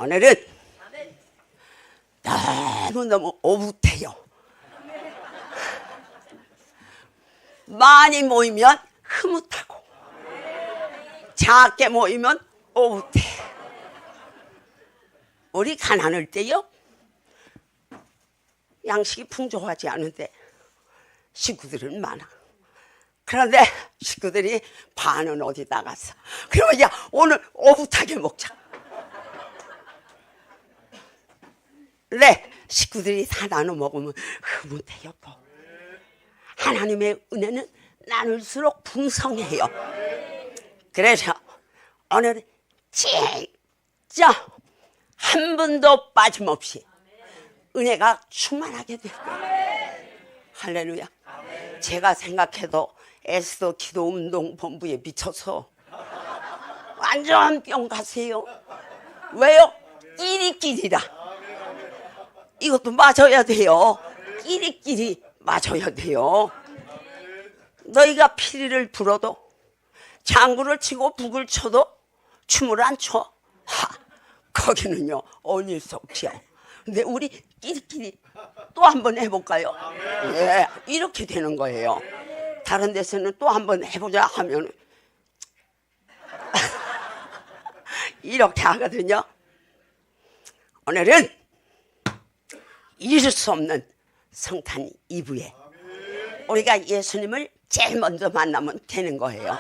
오늘은 너무너무 오붓해요. 많이 모이면 흐뭇하고 작게 모이면 오붓해. 우리 가난할 때요 양식이 풍족하지 않은데 식구들은 많아. 그런데 식구들이 반은 어디 나갔어. 그러면 야 오늘 오붓하게 먹자. 네, 식구들이 다 나눠 먹으면 흐뭇해요. 또 하나님의 은혜는 나눌수록 풍성해요. 그래서 오늘은 진짜 한 번도 빠짐없이 은혜가 충만하게 될 거예요. 할렐루야. 제가 생각해도 에스더 기도운동본부에 미쳐서 완전 뿅 가세요. 왜요? 끼리끼리라. 이것도 맞아야 돼요. 끼리끼리 맞아야 돼요. 너희가 피리를 불어도 장구를 치고 북을 쳐도 춤을 안 춰. 거기는요 어울릴 수 없지요. 근데 우리 끼리끼리 또 한번 해볼까요? 예, 이렇게 되는 거예요. 다른 데서는 또 한번 해보자 하면 이렇게 하거든요. 오늘은 잊을 수 없는 성탄 이브에 우리가 예수님을 제일 먼저 만나면 되는 거예요.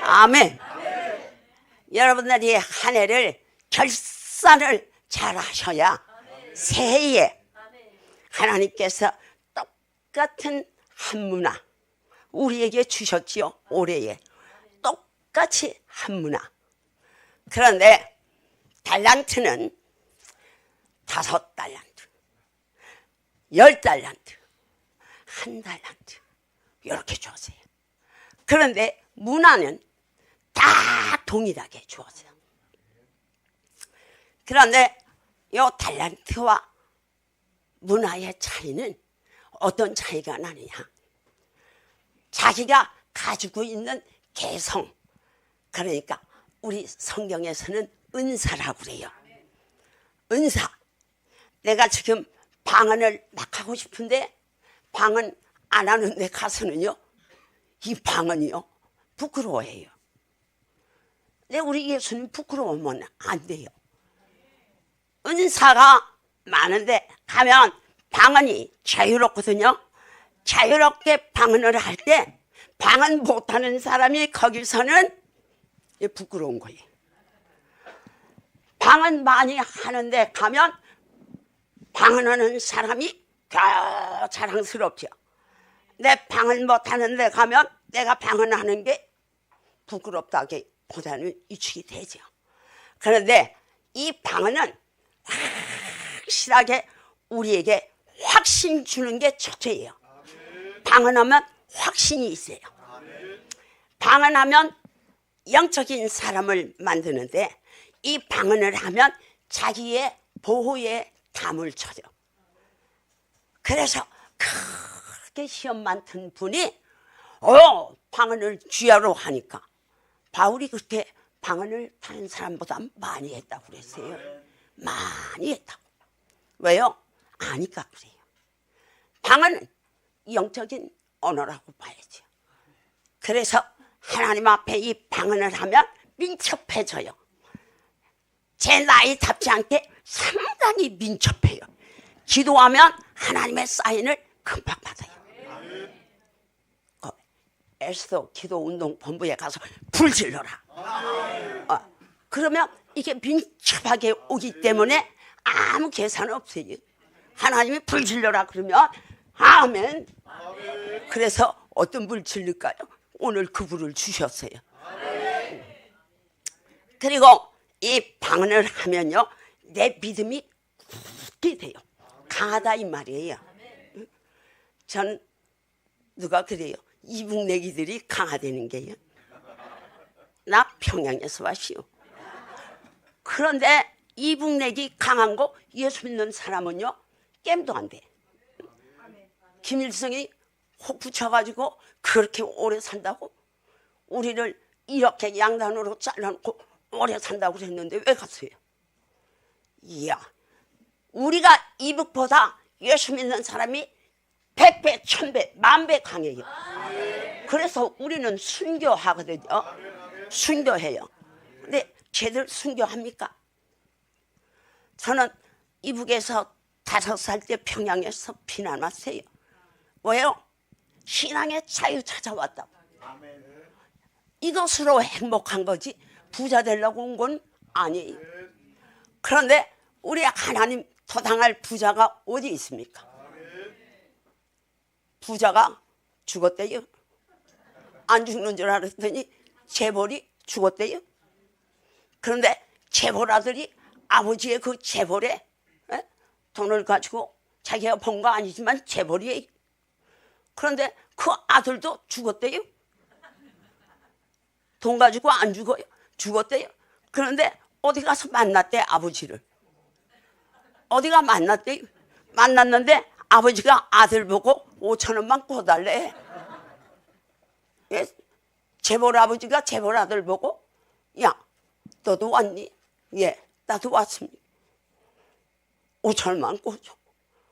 아멘. 여러분들이 한 해를 결산을 잘 하셔야 새해에 하나님께서 똑같은 한 문화 우리에게 주셨지요. 올해에 똑같이 한 문화. 그런데 달란트는 5달란트, 10달란트, 1달란트 이렇게 주었어요. 그런데 문화는 다 동일하게 주었어요. 그런데 이 달란트와 문화의 차이는 어떤 차이가 나느냐? 자기가 가지고 있는 개성, 그러니까 우리 성경에서는 은사라고 그래요. 은사. 내가 지금 방언을 막 하고 싶은데 방언 안 하는데 가서는요 이 방언이요 부끄러워해요. 근데 우리 예수님 부끄러우면 안 돼요. 은사가 많은데 가면 방언이 자유롭거든요. 자유롭게 방언을 할 때 방언 못하는 사람이 거기서는 부끄러운 거예요. 방언 많이 하는데 가면 방언하는 사람이 자랑스럽죠. 내 방언 못하는데 가면 내가 방언하는 게 부끄럽다기보다는 위축이 되죠. 그런데 이 방언은 확실하게 우리에게 확신 주는 게 첫째예요. 방언하면 확신이 있어요. 방언하면 영적인 사람을 만드는데 이 방언을 하면 자기의 보호에 담을 쳐요. 그래서 크게 시험 많던 분이 방언을 쥐하러 하니까 바울이 그렇게 방언을 다른 사람보다 많이 했다고 그랬어요. 많이 했다고. 왜요? 아니까 그래요. 방언은 영적인 언어라고 봐야죠. 그래서 하나님 앞에 이 방언을 하면 민첩해져요. 제 나이답지 않게 상당히 민첩해요. 기도하면 하나님의 사인을 금방 받아요. 에스더 기도운동본부에 가서 불 질러라. 그러면 이게 민첩하게 오기 때문에 아무 계산 없어요. 하나님이 불 질러라 그러면 아멘. 그래서 어떤 불 질릴까요? 오늘 그 불을 주셨어요. 그리고 이 방언을 하면요 내 믿음이 굳게 돼요. 강하다 이 말이에요. 전 누가 그래요? 이북내기들이 강하다는 게요. 나 평양에서 왔시오. 그런데 이북내기 강한 거 예수 믿는 사람은요 겜도 안 돼. 김일성이 혹 붙여가지고 그렇게 오래 산다고? 우리를 이렇게 양단으로 잘라놓고 오래 산다고 그랬는데 왜 갔어요? 이야, 우리가 이북보다 예수 믿는 사람이 100배, 1000배, 10,000배 강해요. 그래서 우리는 순교하거든요. 순교해요. 근데 쟤들 순교합니까? 저는 이북에서 5살 때 평양에서 피난 왔어요. 왜요? 신앙의 자유 찾아왔다고. 이것으로 행복한 거지 부자 되려고 온 건 아니에요. 그런데 우리 하나님 더 당할 부자가 어디 있습니까? 부자가 죽었대요. 안 죽는 줄 알았더니 재벌이 죽었대요. 그런데 재벌 아들이 아버지의 그 재벌에 돈을 가지고 자기가 번 거 아니지만 재벌이에요. 그런데 그 아들도 죽었대요. 돈 가지고 안 죽어요. 죽었대요. 그런데 어디 가서 만났대, 아버지를. 어디가 만났대요. 만났는데 아버지가 아들 보고 5,000원만 꿔달래. 예? 재벌 아버지가 재벌 아들 보고, 야, 너도 왔니? 예, 나도 왔습니다. 5,000원만 꿔줘.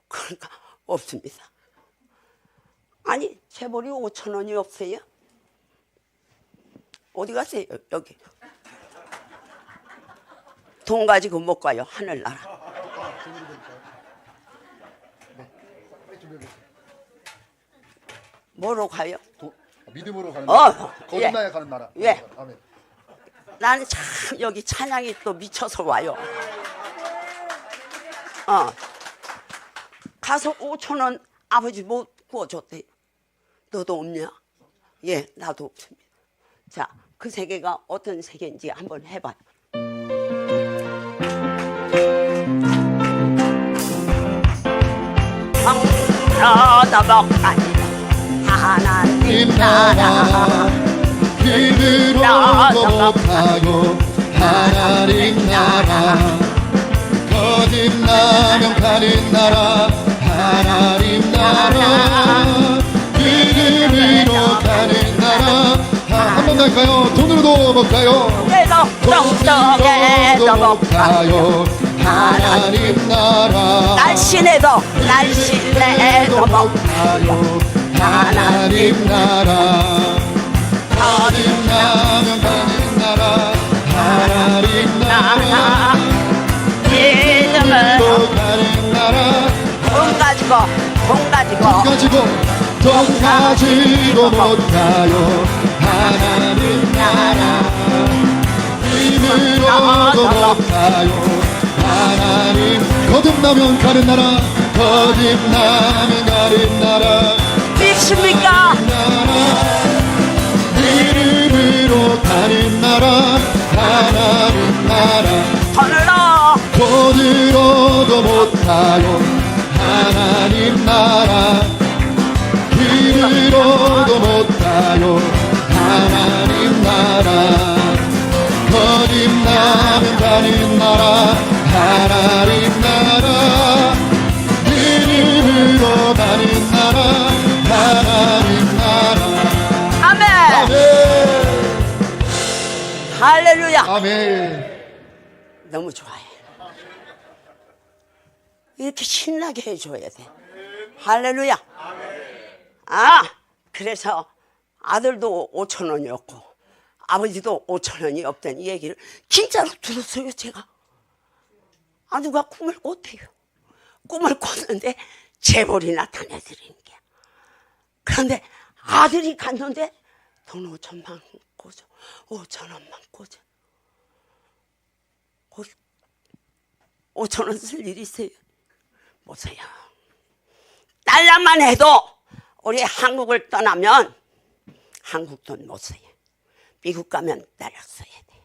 그러니까 없습니다. 아니, 재벌이 5,000원이 없어요? 어디 가세요, 여기? 돈 가지고 못 가요, 하늘나라. 뭐로 가요? 믿음으로 가는 나라. 거듭나야 예. 가는 나라. 예. 아멘. 나는 참 여기 찬양이 또 미쳐서 와요. 가서 5,000원 아버지 못 구워줬대요. 너도 없냐? 예, 나도 없습니다. 자, 그 세계가 어떤 세계인지 한번 해봐요. 하나님 나라 믿음으로 못하고 하나님 나라 거듭나면 가는 나라 하나님 나라 믿음으로 가는 나라 한 번 더 할까요? 돈으로도 못 가요 똥똥에도 못 가요 하나님 나라 날씬해도 못 가요 하나님 나라 거듭나면 가는 나라 하나님 나라 믿음을 가는 나라 돈 가지고 돈 가지고 못 가요 하나님 나라 힘으로도 못 가요 하나님 거듭나면 가는 나라 거듭나면 가는 나라 믿습니까? 믿음으로 가는 나라 하나님 나라 돈으로도 못 가요 하나님 나라 힘으로도 못 가요 하나님 나라 거듭나면 가는 나라 하나님 나라 믿음으로 가는 나라 하나님 나라 아멘. 아멘 할렐루야. 아멘 너무 좋아해. 이렇게 신나게 해줘야 돼. 할렐루야. 그래서 아들도 5,000원이었고 아버지도 5,000원이 없다는 얘기를 진짜로 들었어요, 제가. 누가 꿈을 꿨대요. 꿈을 꿨는데 재벌이 나타내드리는 게. 그런데 아들이 갔는데 돈 5,000만 꽂아. 5,000원만 꽂아. 5,000원 쓸 일이 있어요? 못 써요. 달러만 해도 우리 한국을 떠나면 한국 돈 못 써요. 미국 가면 달러 써야 돼.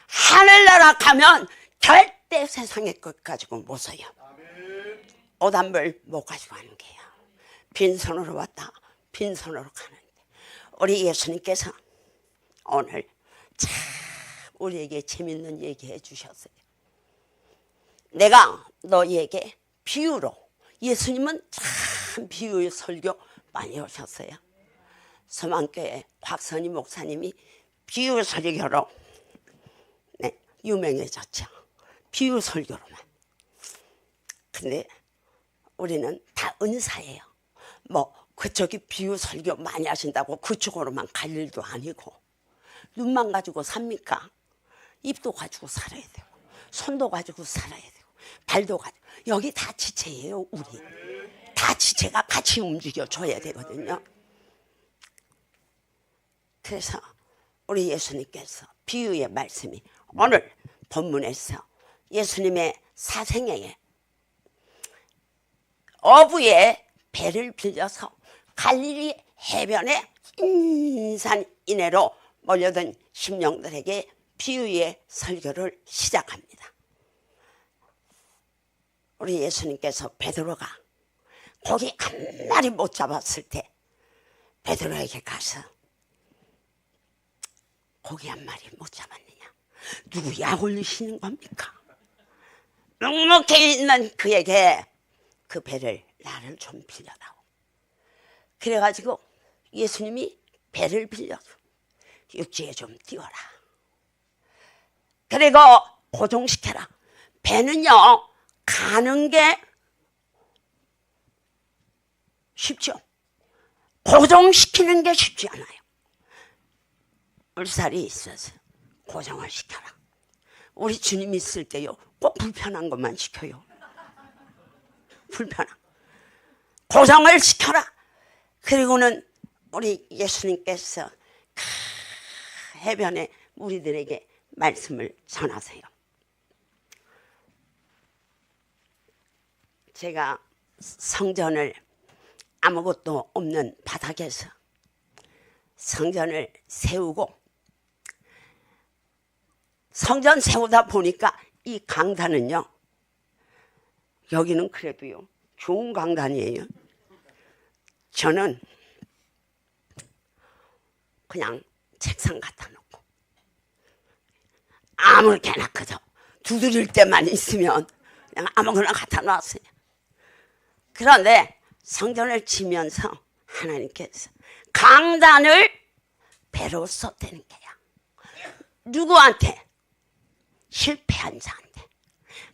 하늘나라 가면 절대 세상의 것 가지고 못 써요. 오단벌 못 가지고 가는 게요. 빈손으로 왔다 빈손으로 가는데 우리 예수님께서 오늘 참 우리에게 재밌는 얘기 해주셨어요. 내가 너희에게 비유로, 예수님은 참 비유 설교 많이 하셨어요. 서만교회 곽선희 목사님이 비유 설교로 유명해졌죠. 비유 설교로만. 근데 우리는 다 은사예요. 뭐 그쪽이 비유 설교 많이 하신다고 그쪽으로만 갈 일도 아니고, 눈만 가지고 삽니까? 입도 가지고 살아야 되고, 손도 가지고 살아야 되고, 발도 가지고. 여기 다 지체예요. 우리 다 지체가 같이 움직여 줘야 되거든요. 그래서 우리 예수님께서 비유의 말씀이 오늘 본문에서 예수님의 사생애에 어부의 배를 빌려서 갈릴리 해변의 인산 이내로 몰려든 심령들에게 비유의 설교를 시작합니다. 우리 예수님께서 베드로가 고기 한 마리 못 잡았을 때 베드로에게 가서 고기 한 마리 못 잡았느냐? 누구 약 올리시는 겁니까? 묵묵히 있는 그에게 그 배를 나를 좀 빌려다오. 그래가지고 예수님이 배를 빌려서 육지에 좀 띄워라. 그리고 고정시켜라. 배는요, 가는 게 쉽죠. 고정시키는 게 쉽지 않아요. 물살이 있어서 고정을 시켜라. 우리 주님 있을 때요, 꼭 불편한 것만 시켜요. 불편한 고정을 시켜라. 그리고는 우리 예수님께서 해변에 우리들에게 말씀을 전하세요. 제가 성전을 아무것도 없는 바닥에서 성전을 세우고, 성전 세우다 보니까 이 강단은요, 여기는 그래도요 좋은 강단이에요. 저는 그냥 책상 갖다 놓고 아무렇게나 그저 두드릴 때만 있으면 그냥 아무거나 갖다 놨어요. 그런데 성전을 치면서 하나님께서 강단을 배로 썼다는 거야. 누구한테? 실패한 자한테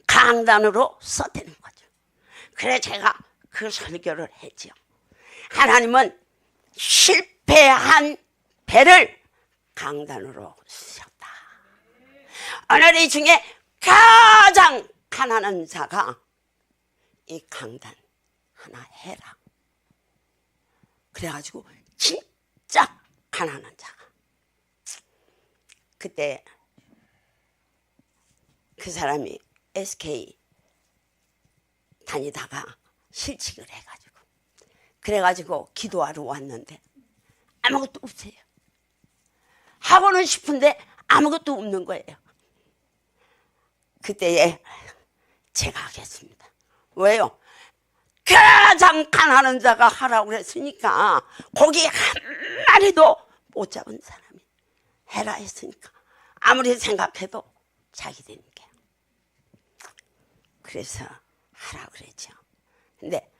강단으로 썼다는 거죠. 그래 제가 그 설교를 했죠. 하나님은 실패한 배를 강단으로 쓰셨다. 오늘 이 중에 가장 가난한 자가 이 강단 하나 해라. 그래가지고 진짜 가난한 자가, 그때 그 사람이 SK 다니다가 실직을 해가지고, 그래가지고 기도하러 왔는데 아무것도 없어요. 하고는 싶은데 아무것도 없는 거예요. 그때에 제가 하겠습니다. 왜요? 가장 가난한 자가 하라고 그랬으니까, 고기 한 마리도 못 잡은 사람이 해라 했으니까 아무리 생각해도 자기 되는 게. 그래서 하라고 그랬죠. 근데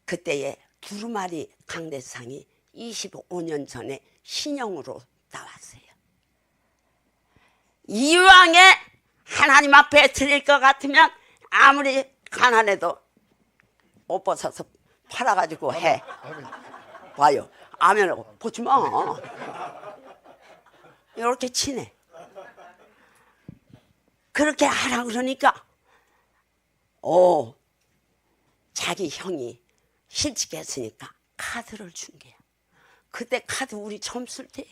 그때에 두루마리 강대상이 25년 전에 신형으로 나왔어요. 이왕에 하나님 앞에 드릴 것 같으면 아무리 가난해도 옷 벗어서 팔아가지고 해. 봐요. 아멘하고 보지 마. 이렇게 치네. 그렇게 하라 그러니까 자기 형이 실직했으니까 카드를 준 거야. 그때 카드 우리 처음 쓸 때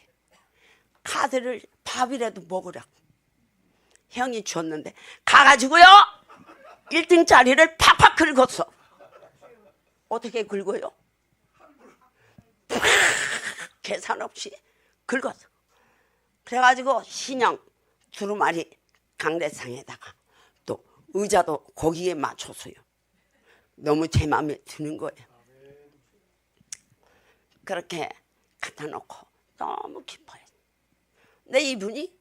카드를 밥이라도 먹으라고 형이 줬는데, 가가지고요 1등짜리를 팍팍 긁었어. 어떻게 긁어요? 계산 없이 긁었어. 그래가지고 신형 두루마리 강대상에다가 또 의자도 거기에 맞췄어요. 너무 제 마음에 드는 거예요. 그렇게 갖다 놓고 너무 기뻐요. 근데 이분이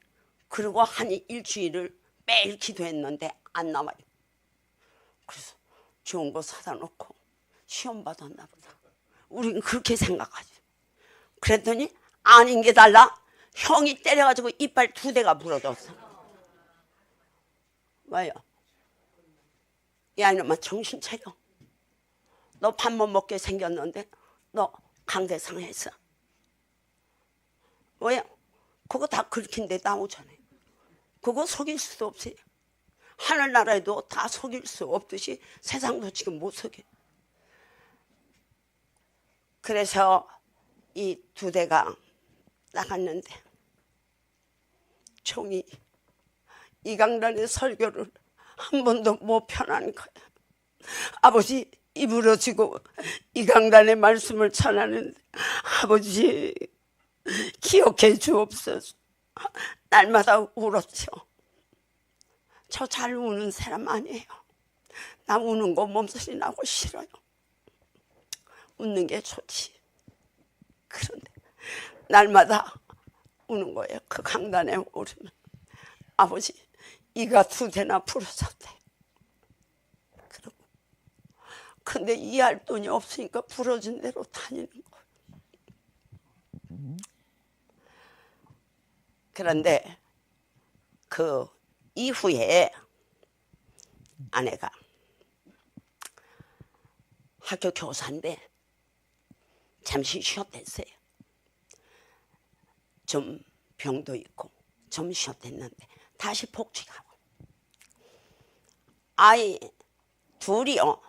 그리고 한 일주일을 매일 기도했는데 안 나와요. 그래서 좋은 거 사다 놓고 시험 받았나 보다. 우리는 그렇게 생각하죠. 그랬더니 아닌 게 달라. 형이 때려가지고 이빨 2대가 부러졌어. 왜요? 야 이놈아 정신 차려. 너 밥 못 먹게 생겼는데 너 강대상 했어. 왜요? 그거 다 긁힌데 나오잖아요. 그거 속일 수도 없어요. 하늘나라에도 다 속일 수 없듯이 세상도 지금 못 속여. 그래서 이 두 대가 나갔는데 종이 이 강단의 설교를 한 번도 못 펴는 거야. 아버지 입으로 지고 이 강단의 말씀을 전하는데 아버지 기억해 주옵소서. 날마다 울었죠. 저 잘 우는 사람 아니에요. 나 우는 거 몸소리 나고 싫어요. 웃는 게 좋지. 그런데 날마다 우는 거예요. 그 강단에 오르면 아버지 이가 두 대나 부러졌대. 그러고 근데 이해할 돈이 없으니까 부러진 대로 다니는 거예요. 그런데 그 이후에 아내가 학교 교사인데 잠시 쉬었댔어요. 좀 병도 있고 좀 쉬었댔는데 다시 복직하고 아이 둘이요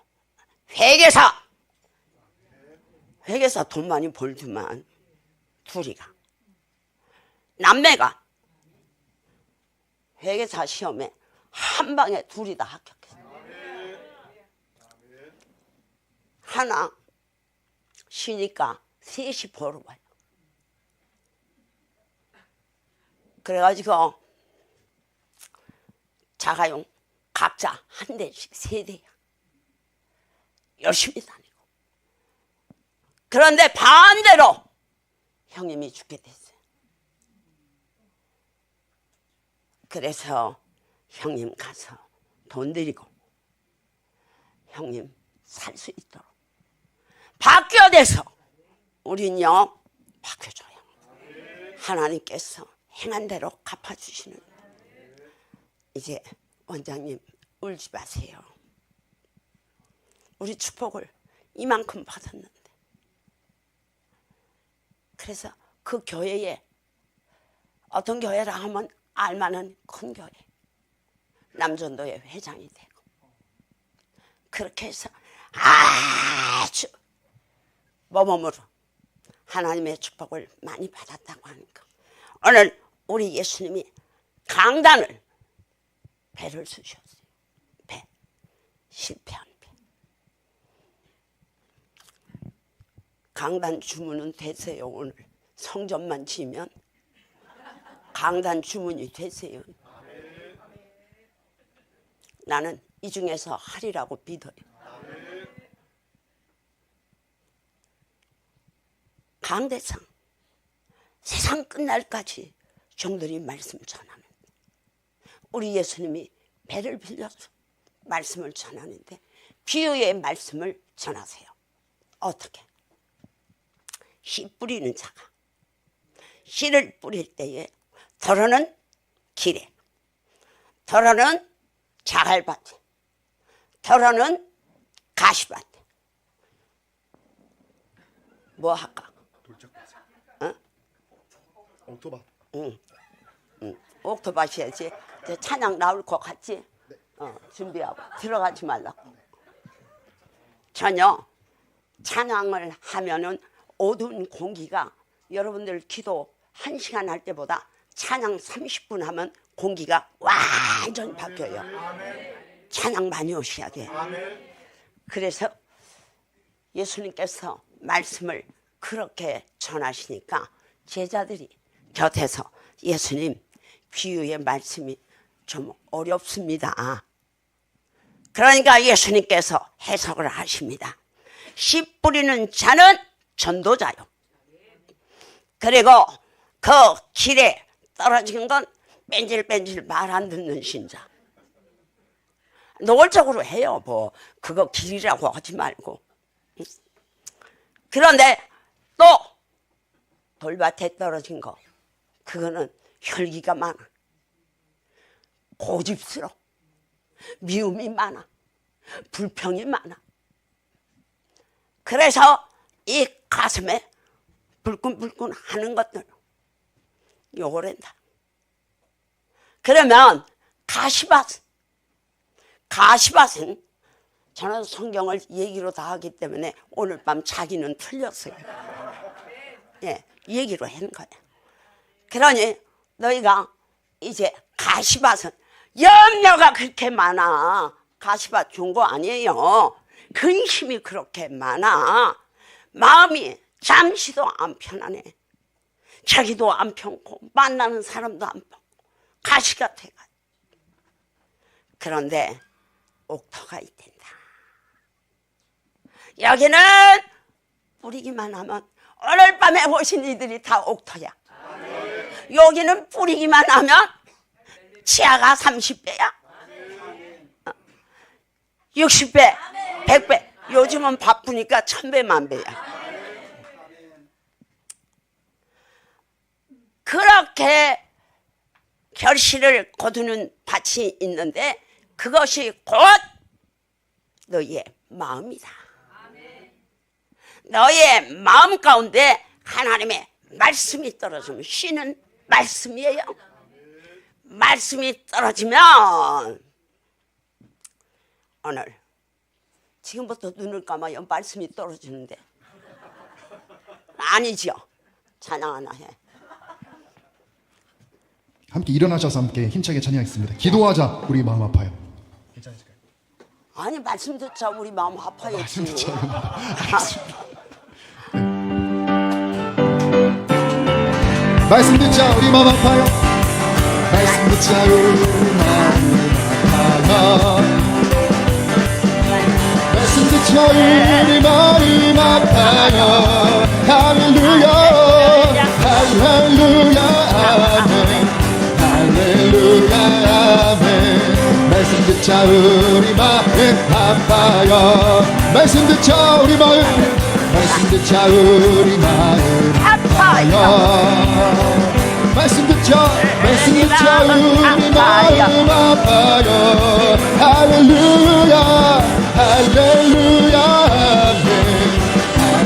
회계사 돈 많이 벌지만 둘이가 남매가 회계사 시험에 한 방에 둘이 다 합격했어요. 하나 쉬니까 셋이 보러 와요. 그래가지고 자가용 각자 한 대씩 세 대야. 열심히 다니고. 그런데 반대로 형님이 죽게 됐어요. 그래서 형님 가서 돈 드리고 형님 살 수 있도록 바뀌어돼서 우린요 바뀌어줘요. 하나님께서 행한 대로 갚아주시는. 이제 원장님 울지 마세요. 우리 축복을 이만큼 받았는데. 그래서 그 교회에 어떤 교회라 하면 알만한 큰 교회 남전도의 회장이 되고 그렇게 해서 아주 모범으로 하나님의 축복을 많이 받았다고 하니까 오늘 우리 예수님이 강단을 배를 쓰셨어요. 배 실패한 배. 강단 주문은 되세요. 오늘 성전만 지면 강단 주문이 되세요. 나는 이 중에서 하리라고 믿어요. 강대상 세상 끝날까지 종들이 말씀을 전하는데 우리 예수님이 배를 빌려서 말씀을 전하는데 비유의 말씀을 전하세요. 어떻게? 씨 뿌리는 자가 씨를 뿌릴 때에 덜어는 길에, 덜어는 자갈밭에, 덜어는 가시밭에. 뭐 할까? 돌짝밭에. 어? 옥토밭. 응. 옥토밭이야지. 이제 찬양 나올 것 같지? 네. 준비하고 들어가지 말라고. 전혀 찬양을 하면은 어두운 공기가 여러분들 기도 1시간 할 때보다 찬양 30분 하면 공기가 완전히 바뀌어요. 찬양 많이 오셔야 돼. 그래서 예수님께서 말씀을 그렇게 전하시니까 제자들이 곁에서 예수님 비유의 말씀이 좀 어렵습니다. 그러니까 예수님께서 해석을 하십니다. 씨 뿌리는 자는 전도자요. 그리고 그 길에 떨어진 건 뺀질뺀질 말 안 듣는 신자. 노골적으로 해요. 뭐 그거 길이라고 하지 말고. 그런데 또 돌밭에 떨어진 거 그거는 혈기가 많아. 고집스러워. 미움이 많아. 불평이 많아. 그래서 이 가슴에 불끈불끈 하는 것들 욕을 한다. 그러면 가시밭은 저는 성경을 얘기로 다 하기 때문에 오늘 밤 자기는 틀렸어요. 예, 얘기로 한 거야. 그러니 너희가 이제 가시밭은 염려가 그렇게 많아. 가시밭 좋은 거 아니에요. 근심이 그렇게 많아. 마음이 잠시도 안 편하네. 자기도 안 편고 만나는 사람도 안 편고 가시가 돼가. 그런데 옥토가 있단다. 여기는 뿌리기만 하면 오늘 밤에 오신 이들이 다 옥토야. 여기는 뿌리기만 하면 치아가 30배야. 60배, 100배. 요즘은 바쁘니까 1000배, 1000배야. 그렇게 결실을 거두는 밭이 있는데 그것이 곧 너희의 마음이다. 너희의 마음 가운데 하나님의 말씀이 떨어지면 쉬는 말씀이에요. 말씀이 떨어지면 오늘 지금부터 눈을 감아요. 말씀이 떨어지는데 아니죠. 찬양 하나 해. 함께 일어나셔서 함께 힘차게 찬양하겠습니다. 기도하자. 우리 마음 아파요. 괜찮으실까요? 아니 말씀 듣자 우리 마음 아파요. 말씀 듣자. 말씀 듣자 우리 마음 아파요. 말씀 듣자 우리 마음 아파요. 말씀 듣자 우리 마음 아파요. 할렐루야 할렐루야 아멘 할렐루야 아멘. 말씀 듣자 우리 마음 아파요. 말씀 듣자 우리 마음 말씀 듣자 우리 마음 아파요. 말씀 듣자 우리 마음 아파요. 할렐루야 할렐루야 아멘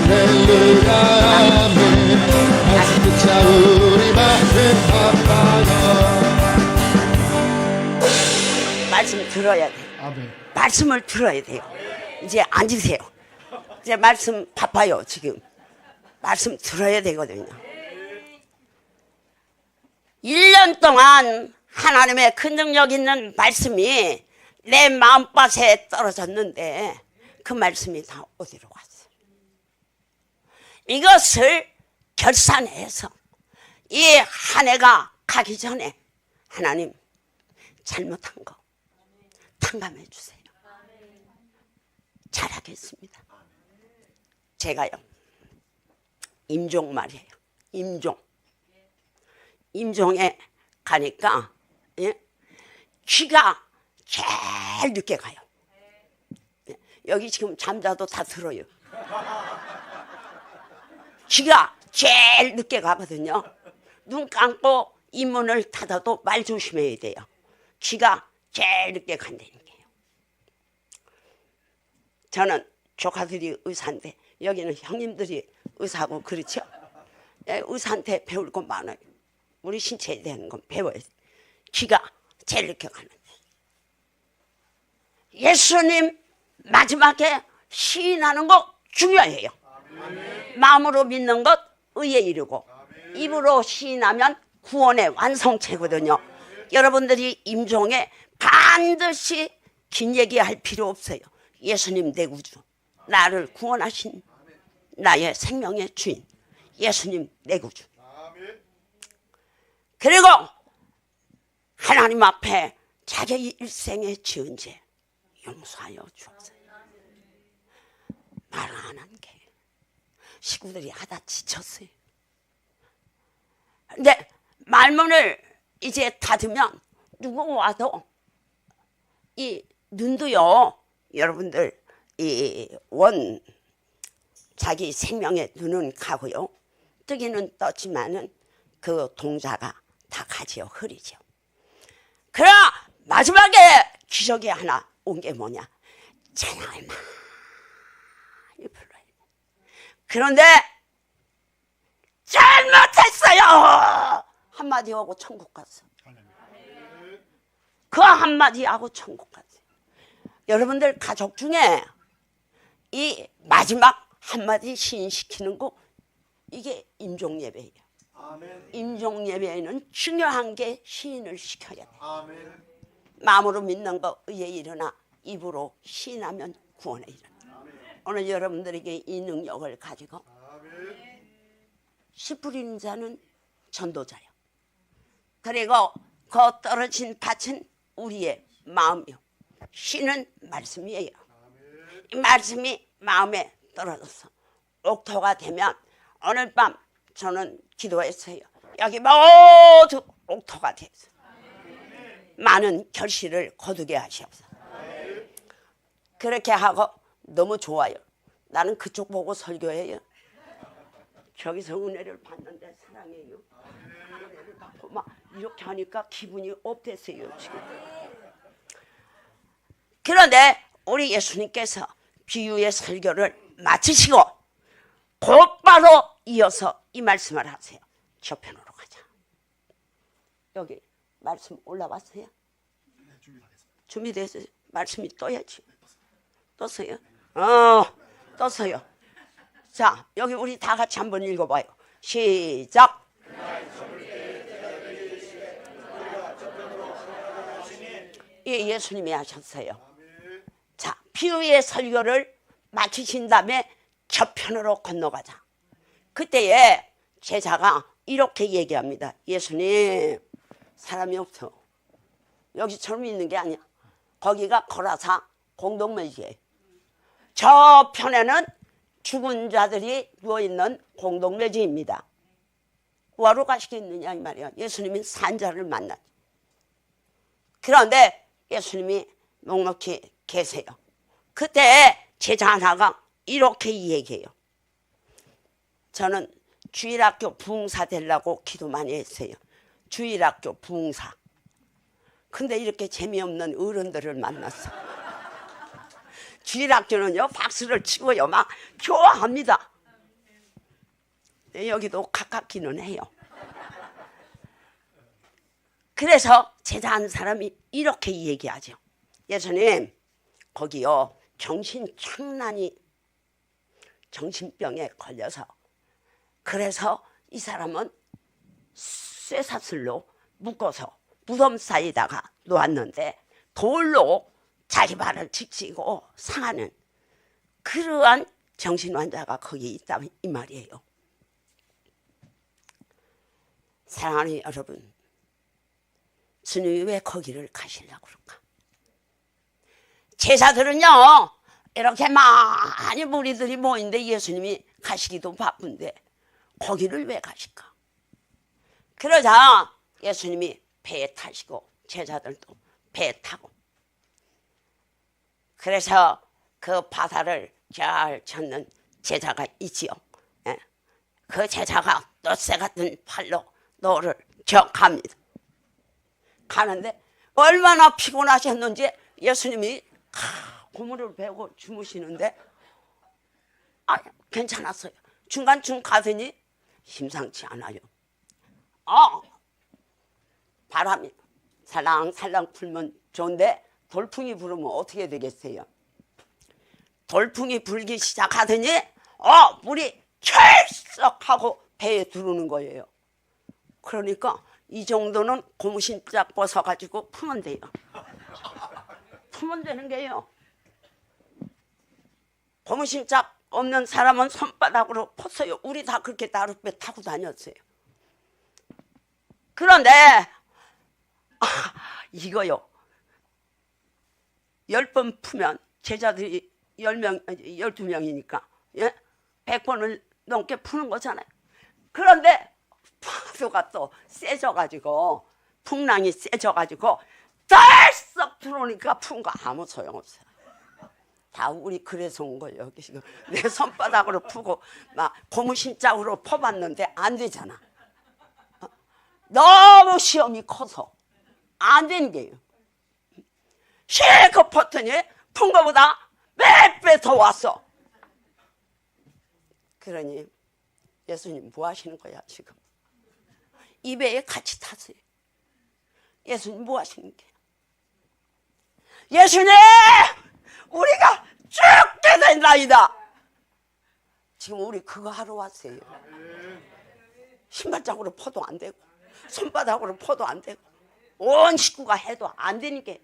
할렐루야 아멘. 말씀 듣자 우리 마음 아파요. 말씀 들어야 돼. 아멘. 말씀을 들어야 돼요. 이제 앉으세요. 이제 말씀 바빠요 지금. 말씀 들어야 되거든요. 1년 동안 하나님의 그 능력 있는 말씀이 내 마음밭에 떨어졌는데 그 말씀이 다 어디로 갔어요? 이것을 결산해서 이 한 해가 가기 전에 하나님 잘못한 거 탕감해 주세요. 잘하겠습니다. 제가요 임종 말이에요. 임종에 가니까 귀가 제일 늦게 가요. 여기 지금 잠자도 다 들어요. 귀가 제일 늦게 가거든요. 눈 감고 입문을 닫아도 말 조심해야 돼요. 귀가 제일 늦게 간다는 게요. 저는 조카들이 의사인데 여기는 형님들이 의사하고 그렇죠. 의사한테 배울 건 많아요. 우리 신체에 대한 건 배워야 돼. 귀가 제일 늦게 가는데 예수님 마지막에 시인하는 거 중요해요. 마음으로 믿는 것 의에 이르고 입으로 시인하면 구원의 완성체거든요. 여러분들이 임종에 반드시 긴 얘기할 필요 없어요. 예수님 내 구주, 나를 구원하신 나의 생명의 주인 예수님 내 구주. 그리고 하나님 앞에 자기 일생에 지은 죄 용서하여 주옵소서. 말 안 한 게 식구들이 하다 지쳤어요. 근데 말문을 이제 닫으면 누구 와도 이 눈도요, 여러분들 이 원 자기 생명의 눈은 가고요, 뜨기는 떴지만은 그 동자가 다 가지요, 흐리죠. 그러나 마지막에 기적이 하나 온 게 뭐냐? 찬양을 많이 불러야 돼. 그런데 잘못했어요. 한마디 하고 천국 갔어. 그 한마디 하고 천국 갔어요. 여러분들 가족 중에 이 마지막 한마디 시인시키는 거 이게 임종예배예요. 임종예배에는 중요한 게 시인을 시켜야 돼. 마음으로 믿는 거 의에 일어나 입으로 시인하면 구원에 일어나. 오늘 여러분들에게 이 능력을 가지고 씨 뿌리는 자는 전도자요. 그리고 그 떨어진 밭은 우리의 마음이요. 씨는 말씀이에요. 이 말씀이 마음에 떨어져서 옥토가 되면 오늘 밤 저는 기도했어요. 여기 모두 옥토가 돼서 많은 결실을 거두게 하시옵소서. 그렇게 하고 너무 좋아요. 나는 그쪽 보고 설교해요. 저기서 은혜를 받는데 사랑해요. 은혜를 받고 막 이렇게 하니까 기분이 업됐어요 지금. 그런데 우리 예수님께서 비유의 설교를 마치시고 곧바로 이어서 이 말씀을 하세요. 저편으로 가자. 여기 말씀 올라왔어요? 준비됐어요? 말씀이 떠야지. 떴어요? 떴어요. 자, 여기 우리 다 같이 한번 읽어봐요. 시작. 예, 예수님이 하셨어요. 자, 비유의 설교를 마치신 다음에 저편으로 건너가자. 그때에 제자가 이렇게 얘기합니다. 예수님, 사람이 없어. 여기처럼 있는 게 아니야. 거기가 거라사 공동묘지예요. 저편에는 죽은 자들이 누워있는 공동묘지입니다. 뭐하러 가시겠느냐 이 말이야. 예수님이 산자를 만나지. 그런데 예수님이 넉넉히 계세요. 그때 제자 하나가 이렇게 얘기해요. 저는 주일학교 부흥사 되려고 기도 많이 했어요. 주일학교 부흥사. 근데 이렇게 재미없는 어른들을 만났어. 주일학교는요 박수를 치고요 막 좋아합니다. 여기도 가깝기는 해요. 그래서 제자 한 사람이 이렇게 얘기하죠. 예수님, 거기요 정신병에 걸려서 그래서 이 사람은 쇠사슬로 묶어서 무덤 사이에다가 놓았는데 돌로 자기 발을 지치고 상하는 그러한 정신환자가 거기 있다 이 말이에요. 사랑하는 여러분, 주님이 왜 거기를 가시려고 그럴까? 제자들은요 이렇게 많이 무리들이 모인데 예수님이 가시기도 바쁜데 거기를 왜 가실까? 그러자 예수님이 배에 타시고 제자들도 배에 타고 그래서 그 바다를 잘 쳤는 제자가 있지요. 예. 그 제자가 돛새 같은 팔로 노를 저갑니다. 가는데 얼마나 피곤하셨는지 예수님이 고무를 베고 주무시는데 괜찮았어요. 중간쯤 가더니 심상치 않아요. 바람이 살랑살랑 불면 좋은데 돌풍이 불으면 어떻게 되겠어요? 돌풍이 불기 시작하더니 물이 철썩하고 배에 들어오는 거예요. 그러니까 이 정도는 고무신짝 벗어가지고 풀면 돼요. 풀면 되는 게요. 고무신짝 없는 사람은 손바닥으로 폈어요. 우리 다 그렇게 나룻배 타고 다녔어요. 그런데 이거요. 10번 풀면 제자들이 12명이니까 100번을 넘게 푸는 거잖아요. 그런데 파도가 또 세져가지고 풍랑이 세져가지고 덜썩 들어오니까 푼 거 아무 소용없어요. 다 우리 그래서 온 거예요. 여기 지금 내 손바닥으로 푸고 막 고무신짝으로 퍼봤는데 안 되잖아. 너무 시험이 커서 안 되는 게요. 실컷 폈더니 푼 거보다 몇 배 더 왔어. 그러니 예수님 뭐 하시는 거야 지금? 이 배에 같이 타세요. 예수님 뭐 하시는 거야? 예수님 우리가 죽게 된다이다. 지금 우리 그거 하러 왔어요. 신발장으로 퍼도 안 되고 손바닥으로 퍼도 안 되고 온 식구가 해도 안 되는 게.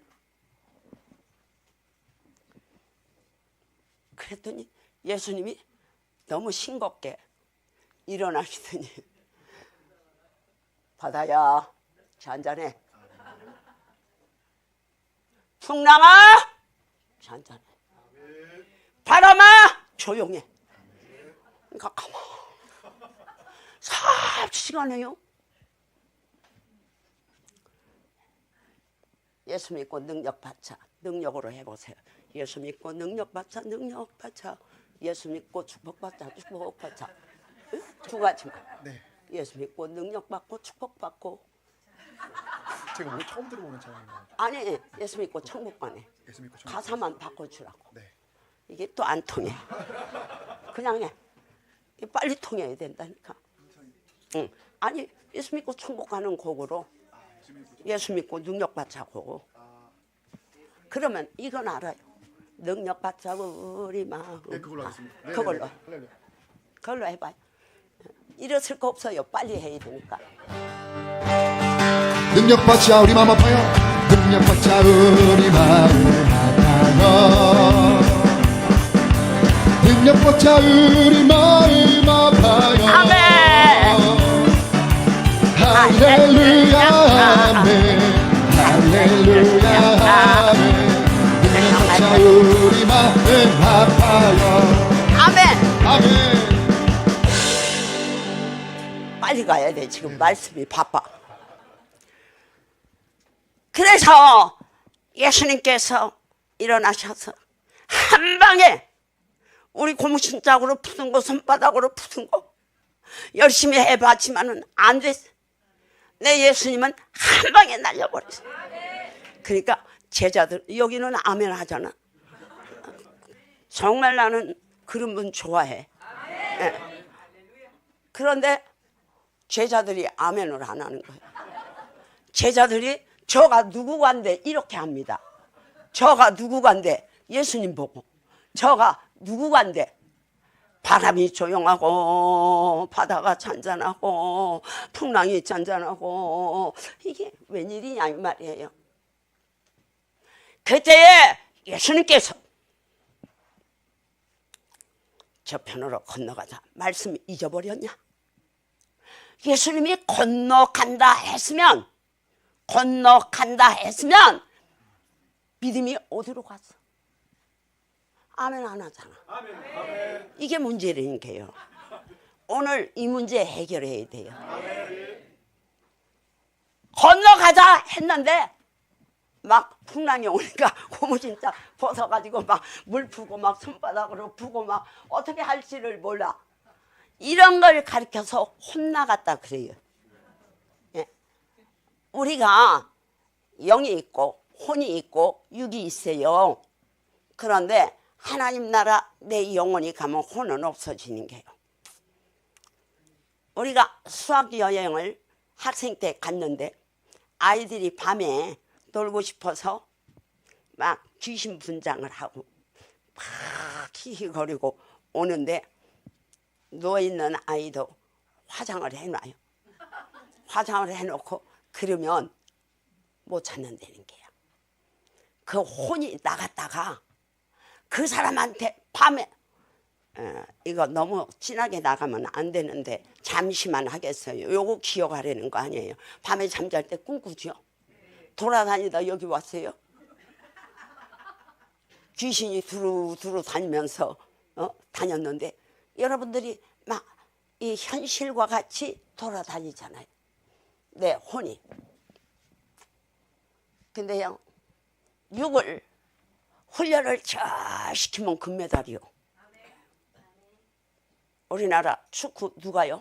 그랬더니 예수님이 너무 싱겁게 일어나시더니 바다야 잔잔해. 풍랑아 잔잔해. 바람아 조용해. 그러니까 가만 삽시간해요. 예수 믿고 능력 받자. 능력으로 해보세요. 예수 믿고 능력 받자. 능력 받자. 예수 믿고 축복 받자. 축복 받자. 응? 두 가지만. 네. 예수 믿고 능력 받고 축복 받고. 제가 뭐 처음 들어보는 찬양이에요. 아니 예수 믿고 천국 가네. 예수 믿고 천국. 가사만 바꿔주라고. 네. 이게 또 안 통해. 그냥 해. 빨리 통해야 된다니까. 응. 아니 예수 믿고 천국 가는 곡으로 예수 믿고 능력 받자 곡. 그러면 이건 알아요. 능력 받자 우리 마음. 네, 그걸로 하겠습니다. 네, 그걸로. 네, 네. 그걸로 해봐요. 이랬을 거 없어요. 빨리 해야 되니까. 능력 받자 우리 마음 아파요. 능력 받자 우리 마음 아파요. 능력 받자 우리 마음 아파요. 아멘. 할렐루야 아멘. 할렐루야 아멘. 능력 받자 우리 마음 아파요. 아멘. 아멘. 빨리 가야 돼. 지금 말씀이 바빠. 그래서 예수님께서 일어나셔서 한 방에 우리 고무신짝으로 푸는 거 손바닥으로 푸는 거 열심히 해봤지만은 안 됐어. 내 예수님은 한 방에 날려버렸어. 그러니까 제자들 여기는 아멘 하잖아. 정말 나는 그런 분 좋아해. 예. 그런데 제자들이 아멘을 안 하는 거예요. 제자들이 저가 누구간데 이렇게 합니다. 저가 누구간데 예수님 보고 저가 누구간데 바람이 조용하고 바다가 잔잔하고 풍랑이 잔잔하고 이게 웬일이냐 이 말이에요. 그때에 예수님께서 저편으로 건너가자. 말씀 잊어버렸냐? 예수님이 건너간다 했으면 믿음이 어디로 갔어? 아멘 안 하잖아. 이게 문제라는 게요. 오늘 이 문제 해결해야 돼요. 건너가자 했는데 막 풍랑이 오니까 고무신짝 벗어가지고 막 물 푸고 막 손바닥으로 푸고 막 어떻게 할지를 몰라. 이런 걸 가르쳐서 혼나갔다 그래요. 예. 우리가 영이 있고 혼이 있고 육이 있어요. 그런데 하나님 나라 내 영혼이 가면 혼은 없어지는 게요. 우리가 수학 여행을 학생 때 갔는데 아이들이 밤에 놀고 싶어서 막 귀신 분장을 하고 막 히히거리고 오는데 누워있는 아이도 화장을 해놔요. 화장을 해놓고 그러면 못 찾는다는 게요. 그 혼이 나갔다가 그 사람한테 밤에 이거 너무 진하게 나가면 안 되는데 잠시만 하겠어요. 요거 기억하려는 거 아니에요. 밤에 잠잘 때 꿈꾸죠. 돌아다니다 여기 왔어요. 귀신이 두루두루 다니면서 다녔는데 여러분들이 막 이 현실과 같이 돌아다니잖아요. 내 혼이. 근데요, 육을 훈련을 잘 시키면 금메달이요. 우리나라 축구 누가요?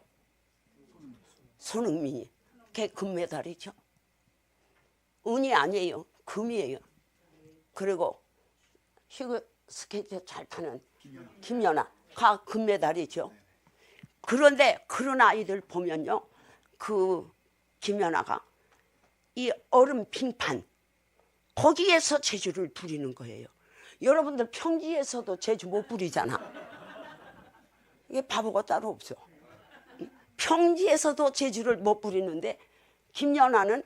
손흥민이. 걔 금메달이죠. 은이 아니에요. 금이에요. 그리고 스케이트 잘 타는 김연아가 금메달이죠. 그런데 그런 아이들 보면요, 그 김연아가 이 얼음 빙판 거기에서 재주를 부리는 거예요. 여러분들 평지에서도 재주 못 부리잖아. 이게 바보가 따로 없어. 평지에서도 재주를 못 부리는데 김연아는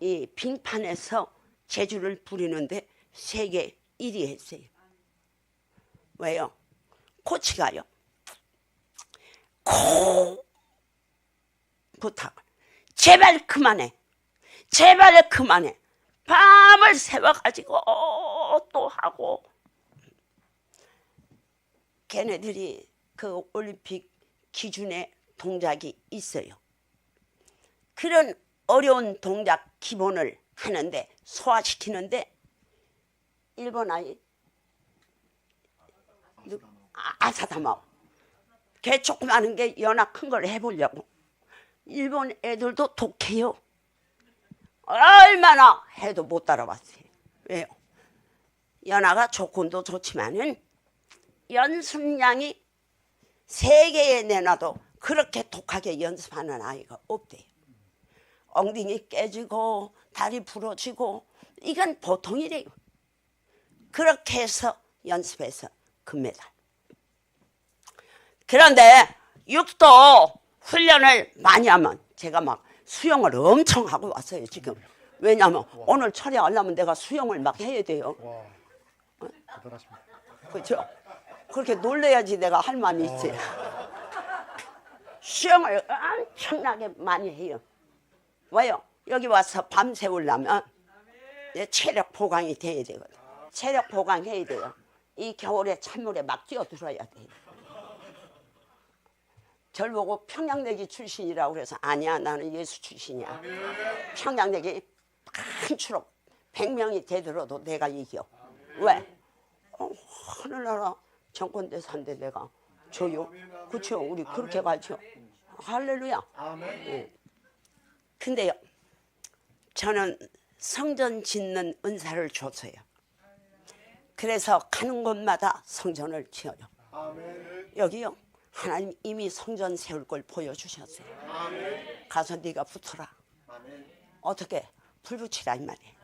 이 빙판에서 재주를 부리는데 세계 1위 했어요. 왜요? 코치가요, 부탁, 제발 그만해, 제발 그만해. 밤을 새워가지고 또 하고. 걔네들이 그 올림픽 기준의 동작이 있어요. 그런 어려운 동작 기본을 하는데, 소화시키는데 일본 아이 아사다마오, 걔 조그마한 게 연하 큰 걸 해보려고. 일본 애들도 독해요. 얼마나 해도 못 따라왔어요. 왜요? 연하가 조건도 좋지만은 연습량이 세계에 내놔도 그렇게 독하게 연습하는 아이가 없대요. 엉덩이 깨지고 다리 부러지고 이건 보통이래요. 그렇게 해서 연습해서 금메달. 그런데 육도 훈련을 많이 하면, 제가 막 수영을 엄청 하고 왔어요 지금. 왜냐하면 오늘 촬영하려면 내가 수영을 막 해야 돼요. 와, 대단하십니다. 그렇죠? 그렇게 놀래야지 내가 할 마음이 있지. 수영을 엄청나게 많이 해요. 왜요? 여기 와서 밤새우려면 체력 보강이 돼야 되거든. 체력 보강해야 돼요. 이 겨울에 찬물에 막 뛰어들어야 돼요. 절 보고 평양내기 출신이라고 그래서 아니야, 나는 예수 출신이야. 평양내기 한추록 100명이 되들어도 내가 이겨. 왜? 하늘나라 정권대사인데 내가 줘요. 그렇죠? 우리 그렇게 가죠. 할렐루야. 네. 근데요, 저는 성전 짓는 은사를 줬어요. 그래서 가는 곳마다 성전을 지어요. 여기요, 하나님 이미 성전 세울 걸 보여주셨어요. 가서 네가 붙어라. 어떻게? 불 붙이라 이 말이에요.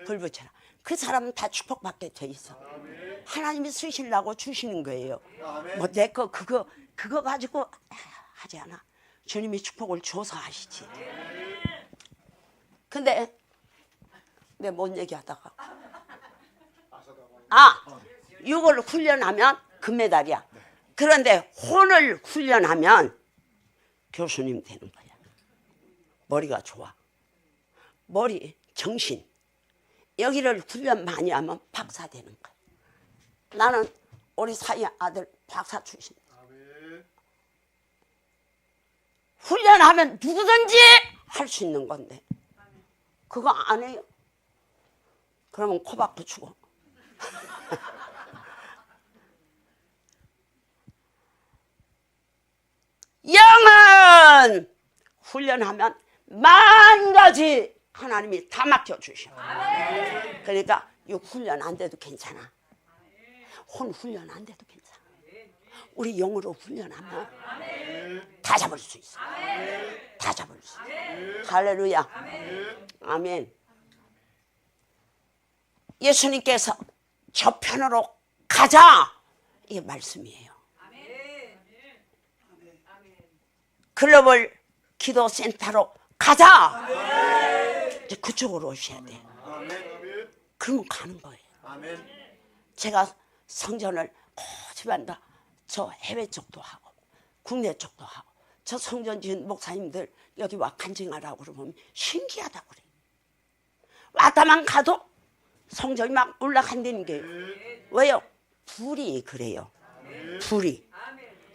불 붙여라. 그 사람은 다 축복받게 돼 있어. 하나님이 쓰시려고 주시는 거예요. 뭐 내 거 그거 가지고 하지 않아. 주님이 축복을 줘서 하시지. 근데 내가 뭔 얘기하다가 육을 훈련하면 금메달이야. 그런데 혼을 훈련하면 교수님 되는 거야. 머리가 좋아. 머리, 정신, 여기를 훈련 많이 하면 박사 되는 거야. 나는 우리 사위 아들 박사 출신. 훈련하면 누구든지 할 수 있는 건데 그거 안 해요. 그러면 코박 붙이고. 영은 훈련하면 만 가지 하나님이 다 맡겨주셔. 그러니까 육 훈련 안 돼도 괜찮아. 혼 훈련 안 돼도 괜찮아. 우리 영으로 훈련하면 다 잡을 수 있어. 다 잡을 수 있어. 할렐루야. 아멘. 예수님께서 저편으로 가자, 이게 말씀이에요. 글로벌 기도센터로 가자. 이제 그쪽으로 오셔야 돼. 그러면 가는 거예요. 제가 성전을 거듭한다. 저 해외 쪽도 하고 국내 쪽도 하고, 저 성전 지은 목사님들 여기 와 간증하라고 그러면 신기하다고 그래. 왔다만 가도 성전이 막 올라간다는 게. 왜요? 불이 그래요. 불이.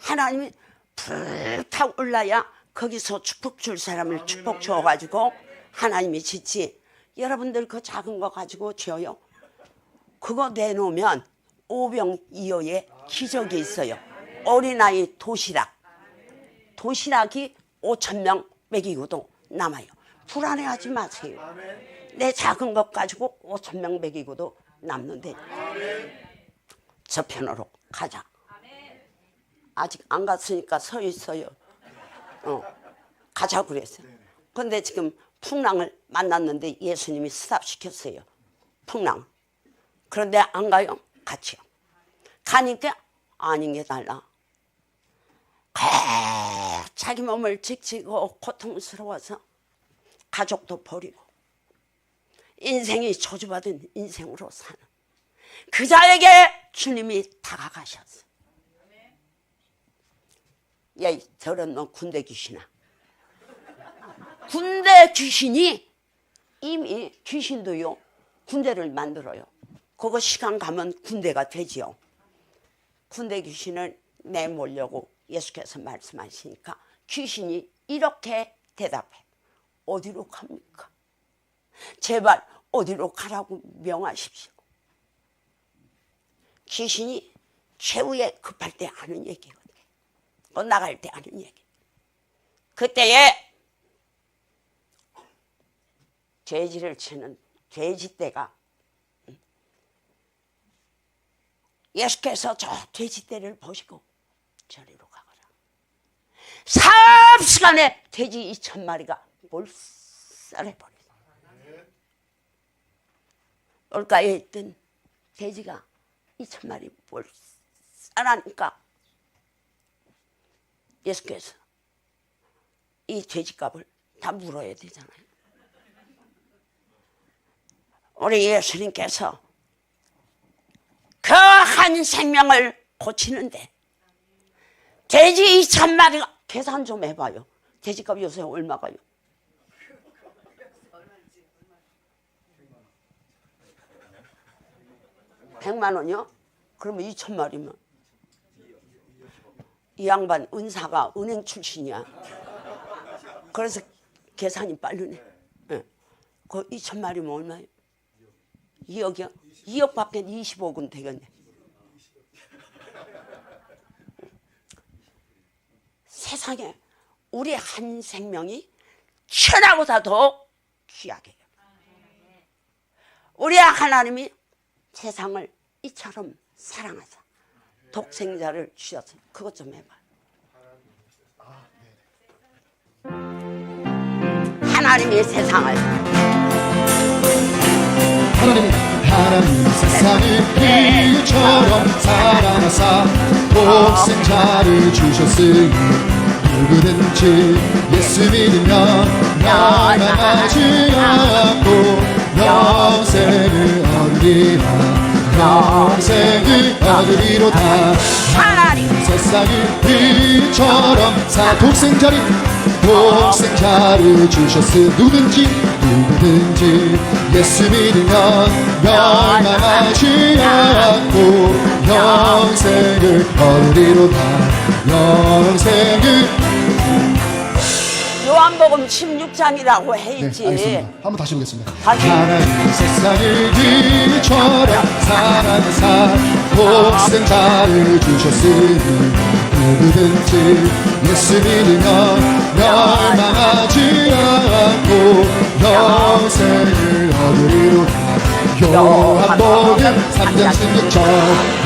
하나님이 불타 올라야 거기서 축복 줄 사람을 축복 줘가지고 하나님이 짓지. 여러분들 그 작은 거 가지고 지어요? 그거 내놓으면 오병이어의 기적이 있어요. 어린아이 도시락. 도시락이 5,000명 먹이고도 남아요. 불안해하지 마세요. 내 작은 것 가지고 5,000명 먹이고도 남는데 저편으로 가자. 아직 안 갔으니까 서 있어요. 가자 그랬어요. 근데 지금 풍랑을 만났는데 예수님이 스탑시켰어요. 풍랑. 그런데 안 가요? 같이요. 가니까 아닌 게 달라. 자기 몸을 지치고 고통스러워서 가족도 버리고 인생이 저주받은 인생으로 사는 그 자에게 주님이 다가가셨어요. 야, 저런 너 군대 귀신아. 군대 귀신이 이미 귀신도요 군대를 만들어요. 그거 시간 가면 군대가 되지요. 군대 귀신을 내몰려고 예수께서 말씀하시니까 귀신이 이렇게 대답해. 어디로 갑니까? 제발 어디로 가라고 명하십시오. 귀신이 최후에 급할 때 하는 얘기거든요. 나갈 때 하는 얘기. 그때에 돼지를 치는 돼지떼가 예수께서 저 돼지떼를 보시고 저리로 가거라. 삽시간에 돼지 2,000마리가 몰살해버렸어요. 올가에 있던 돼지가 2,000마리 몰살하니까 예수께서 이 돼지값을 다 물어야 되잖아요. 우리 예수님께서 그 한 생명을 고치는데 돼지 2,000마리가 계산 좀 해봐요. 돼지값 요새 얼마가요? 100만 원이요? 그러면 2,000마리면 이 양반 은사가 은행 출신이야. 그래서 계산이 빠르네. 네. 그 2,000마리면 얼마예요? 2억이요? 2억밖에 25억은 되겠네. 세상에 우리 한 생명이 천하보다 더 귀하게 해요. 우리 하나님이 세상을 이처럼 사랑하사 독생자를 주셔서 그것 좀 해봐. 하나님이 세상을 하나님 세상을 이처럼 사랑하사 독생자를 주셨으니 누구든지 예수 믿으면 멸망하지 않고 영생을 얻으리라. 영생을 얻으리로다. 하나님 세상을 이처럼 독생자를 주셨으니 누구든지 예수 믿으면 멸망하지 않고 영생을 얻으리로다. 영생을. 요한복음 16장이라고 해있지. 네, 알겠습니다. 한번 다시 보겠습니다. 다시. 하나님 세상을 이처럼 사랑하사 독생자를 주셨으니 누구든지 예수 믿으면 멸망하지 않고 영생을 얻으리로다. 요한복음 3장 16절.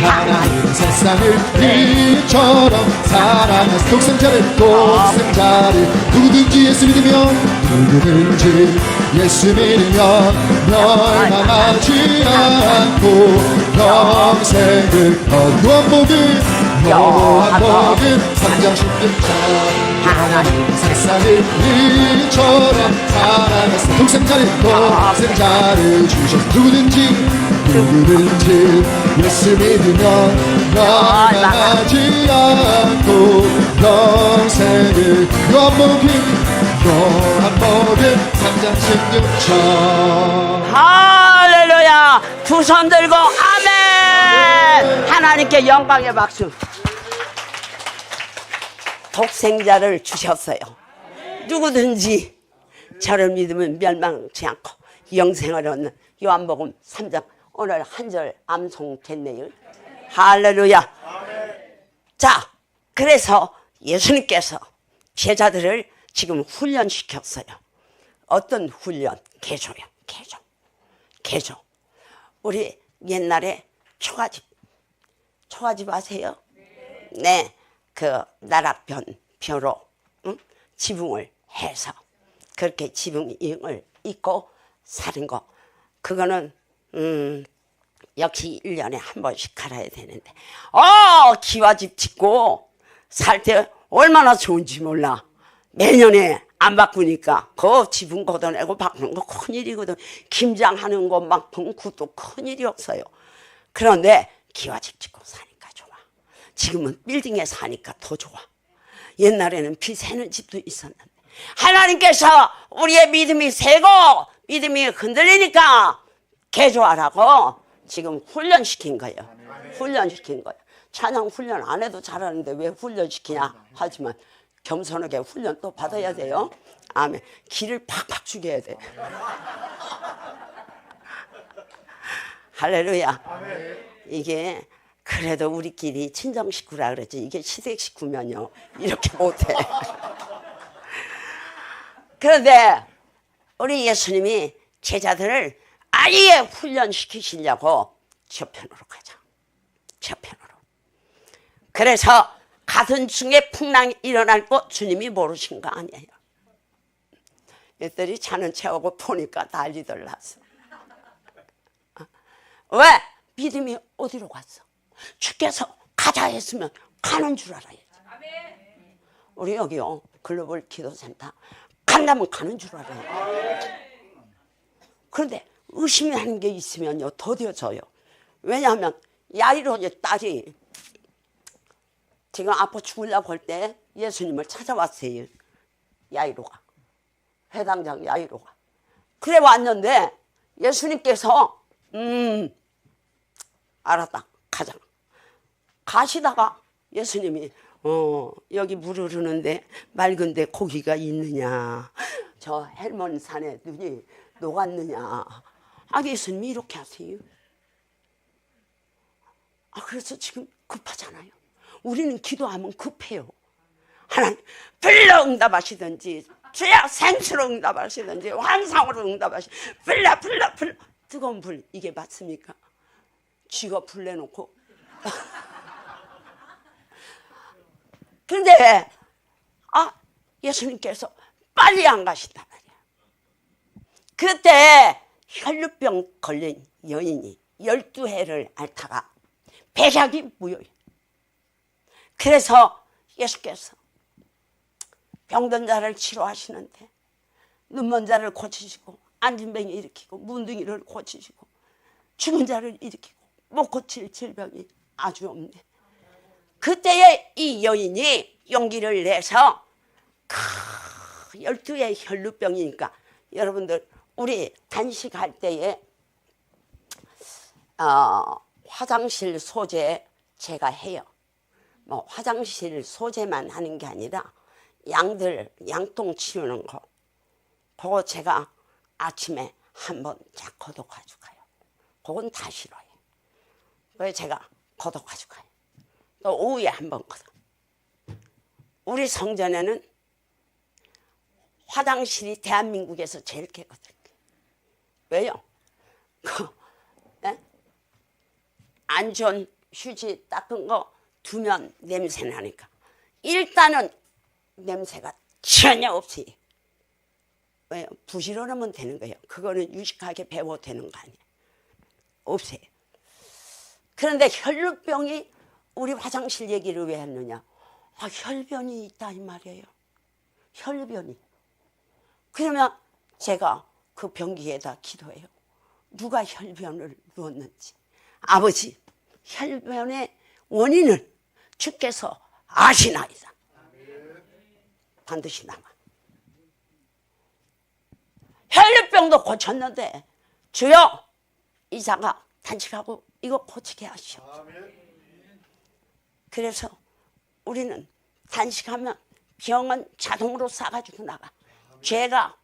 하나님 세상을 이처럼 사랑하사 독생자를 누구든지 예수 믿으면 멸망하지 않고 영생을 요한복음 3장 16절. 하나님 세상을 이처럼 사랑하사 독생자를 주셔서 누구든지 예수 믿으면 멸망하지 않고 영생을. 요한복음 3장 16절. 할렐루야. 두 손 들고 아멘. 하나님께 영광의 박수. 독생자를 주셨어요. 누구든지 저를 믿으면 멸망치 않고 영생을 얻는 요한복음 3장 오늘 한 절 암송됐네요. 할렐루야. 자, 그래서 예수님께서 제자들을 지금 훈련시켰어요. 어떤 훈련? 개조요. 개조. 우리 옛날에 초가집 아세요? 네, 그 나락변,벼로 응? 지붕을 해서 그렇게 지붕을 입고 사는 거, 그거는 역시 1년에 한 번씩 갈아야 되는데, 기와집 짓고 살 때 얼마나 좋은지 몰라. 매년에 안 바꾸니까 그 지붕 걷어내고 바꾸는 거 큰일이거든. 김장하는 것만큼 그것도 큰일이 없어요. 그런데 기와집 짓고 사니까 좋아. 지금은 빌딩에 사니까 더 좋아. 옛날에는 비 새는 집도 있었는데, 하나님께서 우리의 믿음이 새고 믿음이 흔들리니까 개조하라고 지금 훈련시킨 거예요. 훈련시킨 거예요. 찬양 훈련 안 해도 잘하는데 왜 훈련시키냐 하지만 겸손하게 훈련 또 받아야 돼요. 아멘. 기를 팍팍 죽여야 돼. 할렐루야. 이게 그래도 우리끼리 친정 식구라 그러지, 이게 시댁 식구면요 이렇게 못해. 그런데 우리 예수님이 제자들을 아예 훈련시키시려고 저편으로 가자. 저편으로. 그래서 가던 중에 풍랑이 일어날 거 주님이 모르신 거 아니에요. 애들이 자는 채하고 보니까 난리들 났어. 왜? 믿음이 어디로 갔어? 주께서 가자 했으면 가는 줄 알아야지. 우리 여기요 글로벌 기도센터 간다면 가는 줄 알아요. 그런데 의심하는 게 있으면요 더뎌져요. 왜냐하면 야이로의 딸이 지금 아파 죽으려고 할 때 예수님을 찾아왔어요. 야이로가, 회당장 야이로가. 그래 왔는데 예수님께서 알았다 가자. 가시다가 예수님이 여기 물 흐르는데 맑은데 고기가 있느냐, 저 헬몬 산에 눈이 녹았느냐. 예수님이 이렇게 하세요. 그래서 지금 급하잖아요. 우리는 기도하면 급해요. 하나님 불러 응답하시든지, 주여 생수로 응답하시든지, 환상으로 응답하시든지, 불러 뜨거운 불, 이게 맞습니까? 쥐가 불 내놓고. 그런데 예수님께서 빨리 안 가신단 말이야. 그때 혈루병 걸린 여인이 12해를 앓다가 백약이 무효해. 그래서 예수께서 병든 자를 치료하시는데 눈먼 자를 고치시고, 안진뱅이 일으키고, 문둥이를 고치시고, 죽은 자를 일으키고, 못 고칠 질병이 아주 없네. 그때에 이 여인이 용기를 내서 12의 혈루병이니까, 여러분들 우리 단식할 때에 화장실 소재 제가 해요. 뭐 화장실 소재만 하는 게 아니라 양들 양똥 치우는 거, 그거 제가 아침에 한번 쫙 걷어 가져가요. 그건 다 싫어요. 그래서 제가 걷어 가져가요. 또 오후에 한번 걷어. 우리 성전에는 화장실이 대한민국에서 제일 깨끗해요. 왜요? 안전 휴지 닦은 거 두면 냄새 나니까. 일단은 냄새가 전혀 없어요. 왜요? 부지런하면 되는 거예요. 그거는 유식하게 배워도 되는 거 아니에요. 없어요. 그런데 혈루병이, 우리 화장실 얘기를 왜 했느냐? 혈변이 있다 이 말이에요. 혈변이. 그러면 제가 그 변기에다 기도해요. 누가 혈변을 누웠는지. 아버지, 혈변의 원인을 주께서 아시나이다. 반드시 나가. 혈류병도 고쳤는데 주여, 이자가 단식하고 이거 고치게 하시옵소서. 그래서 우리는 단식하면 병은 자동으로 싸가지고 나가. 죄가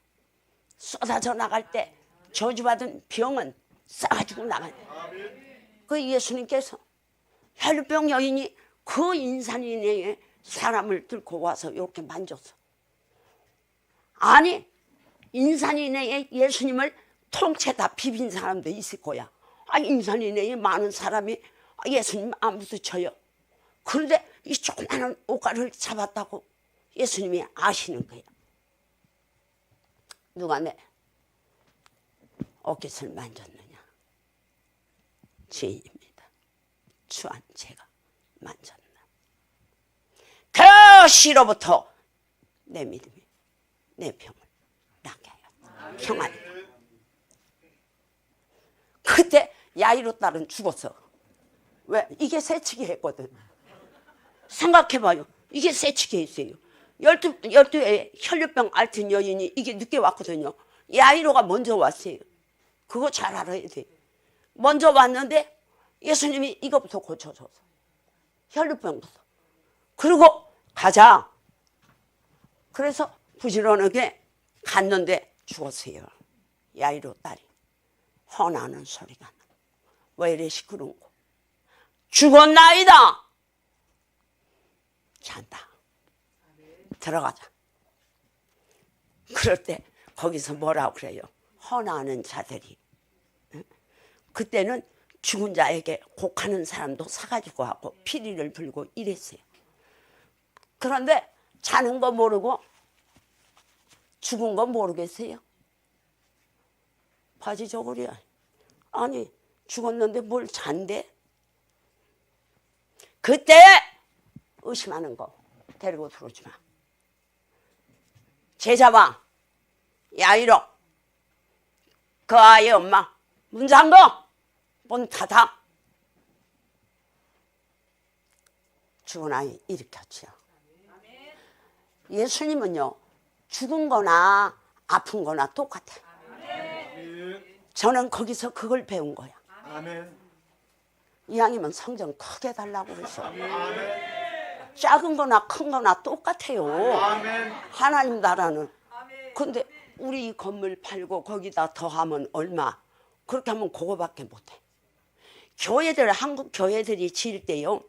쏟아져 나갈 때 저주받은 병은 싸가지고 나가요. 그 예수님께서 혈류병 여인이 그 인산인해에 사람을 들고 와서 이렇게 만졌어. 아니, 인산인해에 예수님을 통째 다 비빈 사람도 있을 거야. 임산인에 많은 사람이 예수님 안부 붙여요. 그런데 이 조그마한 옷가루를 잡았다고 예수님이 아시는 거예요. 누가 내 옷깃을 만졌느냐? 죄인입니다. 주한 제가 만졌나. 그 시로부터 내 믿음이 내 병을 낫게 하였다. 평안이. 그때 야이로 딸은 죽었어. 왜? 이게 새치기 했거든. 생각해봐요. 이게 새치기 했어요. 12에 혈류병 앓던 여인이 이게 늦게 왔거든요. 야이로가 먼저 왔어요. 그거 잘 알아야 돼. 먼저 왔는데 예수님이 이거부터 고쳐줘서 혈류병부터. 그리고 가자. 그래서 부지런하게 갔는데 죽었어요. 야이로 딸이. 헌하는 소리가 나. 왜 이래 시끄러운 거. 죽었나이다. 잔다. 들어가자. 그럴 때 거기서 뭐라고 그래요? 헌하는 자들이. 그때는 죽은 자에게 곡하는 사람도 사가지고 하고 피리를 불고 이랬어요. 그런데 자는 거 모르고 죽은 거 모르겠어요? 바지 저고리야. 아니 죽었는데 뭘 잔대? 그때 의심하는 거 데리고 들어오지 마. 제자와 야이로 그 아이의 엄마 문 잠궈. 문 닫아. 죽은 아이 일으켰지요. 예수님은요 죽은 거나 아픈 거나 똑같아. 저는 거기서 그걸 배운 거야. 이왕이면 성전 크게 달라고 그랬어. 작은 거나 큰 거나 똑같아요. 하나님 나라는. 근데 우리 이 건물 팔고 거기다 더하면 얼마? 그렇게 하면 그거밖에 못해. 교회들, 한국 교회들이 지을 때요,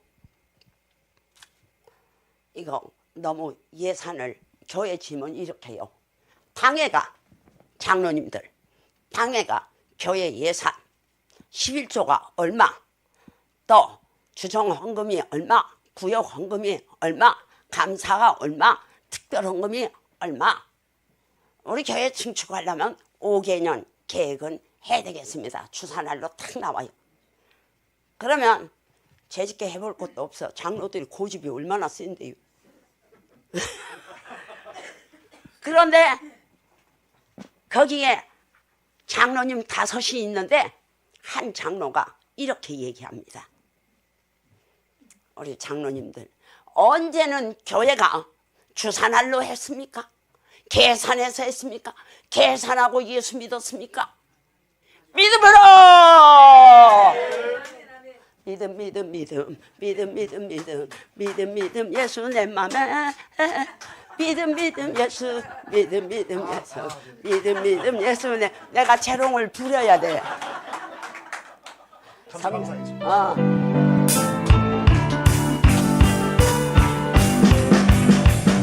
이거 너무 예산을 교회 지면 이렇게 해요. 당회가, 장로님들, 당회가 교회 예산 11조가 얼마, 또 주정 헌금이 얼마, 구역 헌금이 얼마, 감사가 얼마, 특별 헌금이 얼마. 우리 교회 증축하려면 5개년 계획은 해야 되겠습니다. 추산할로 탁 나와요. 그러면 재짓게 해볼 것도 없어. 장로들이 고집이 얼마나 센데요. 그런데 거기에 장로님 5이 있는데 한 장로가 이렇게 얘기합니다. 우리 장로님들, 언제는 교회가 주산할로 했습니까? 계산해서 했습니까? 계산하고 예수 믿었습니까? 믿음으로! 믿음 믿음 믿음 믿음 믿음 믿음 믿음 믿음 예수 내 맘에 믿음 믿음 예수 믿음 믿음 예수 믿음 믿음 예수 내가 재롱을 부려야 돼.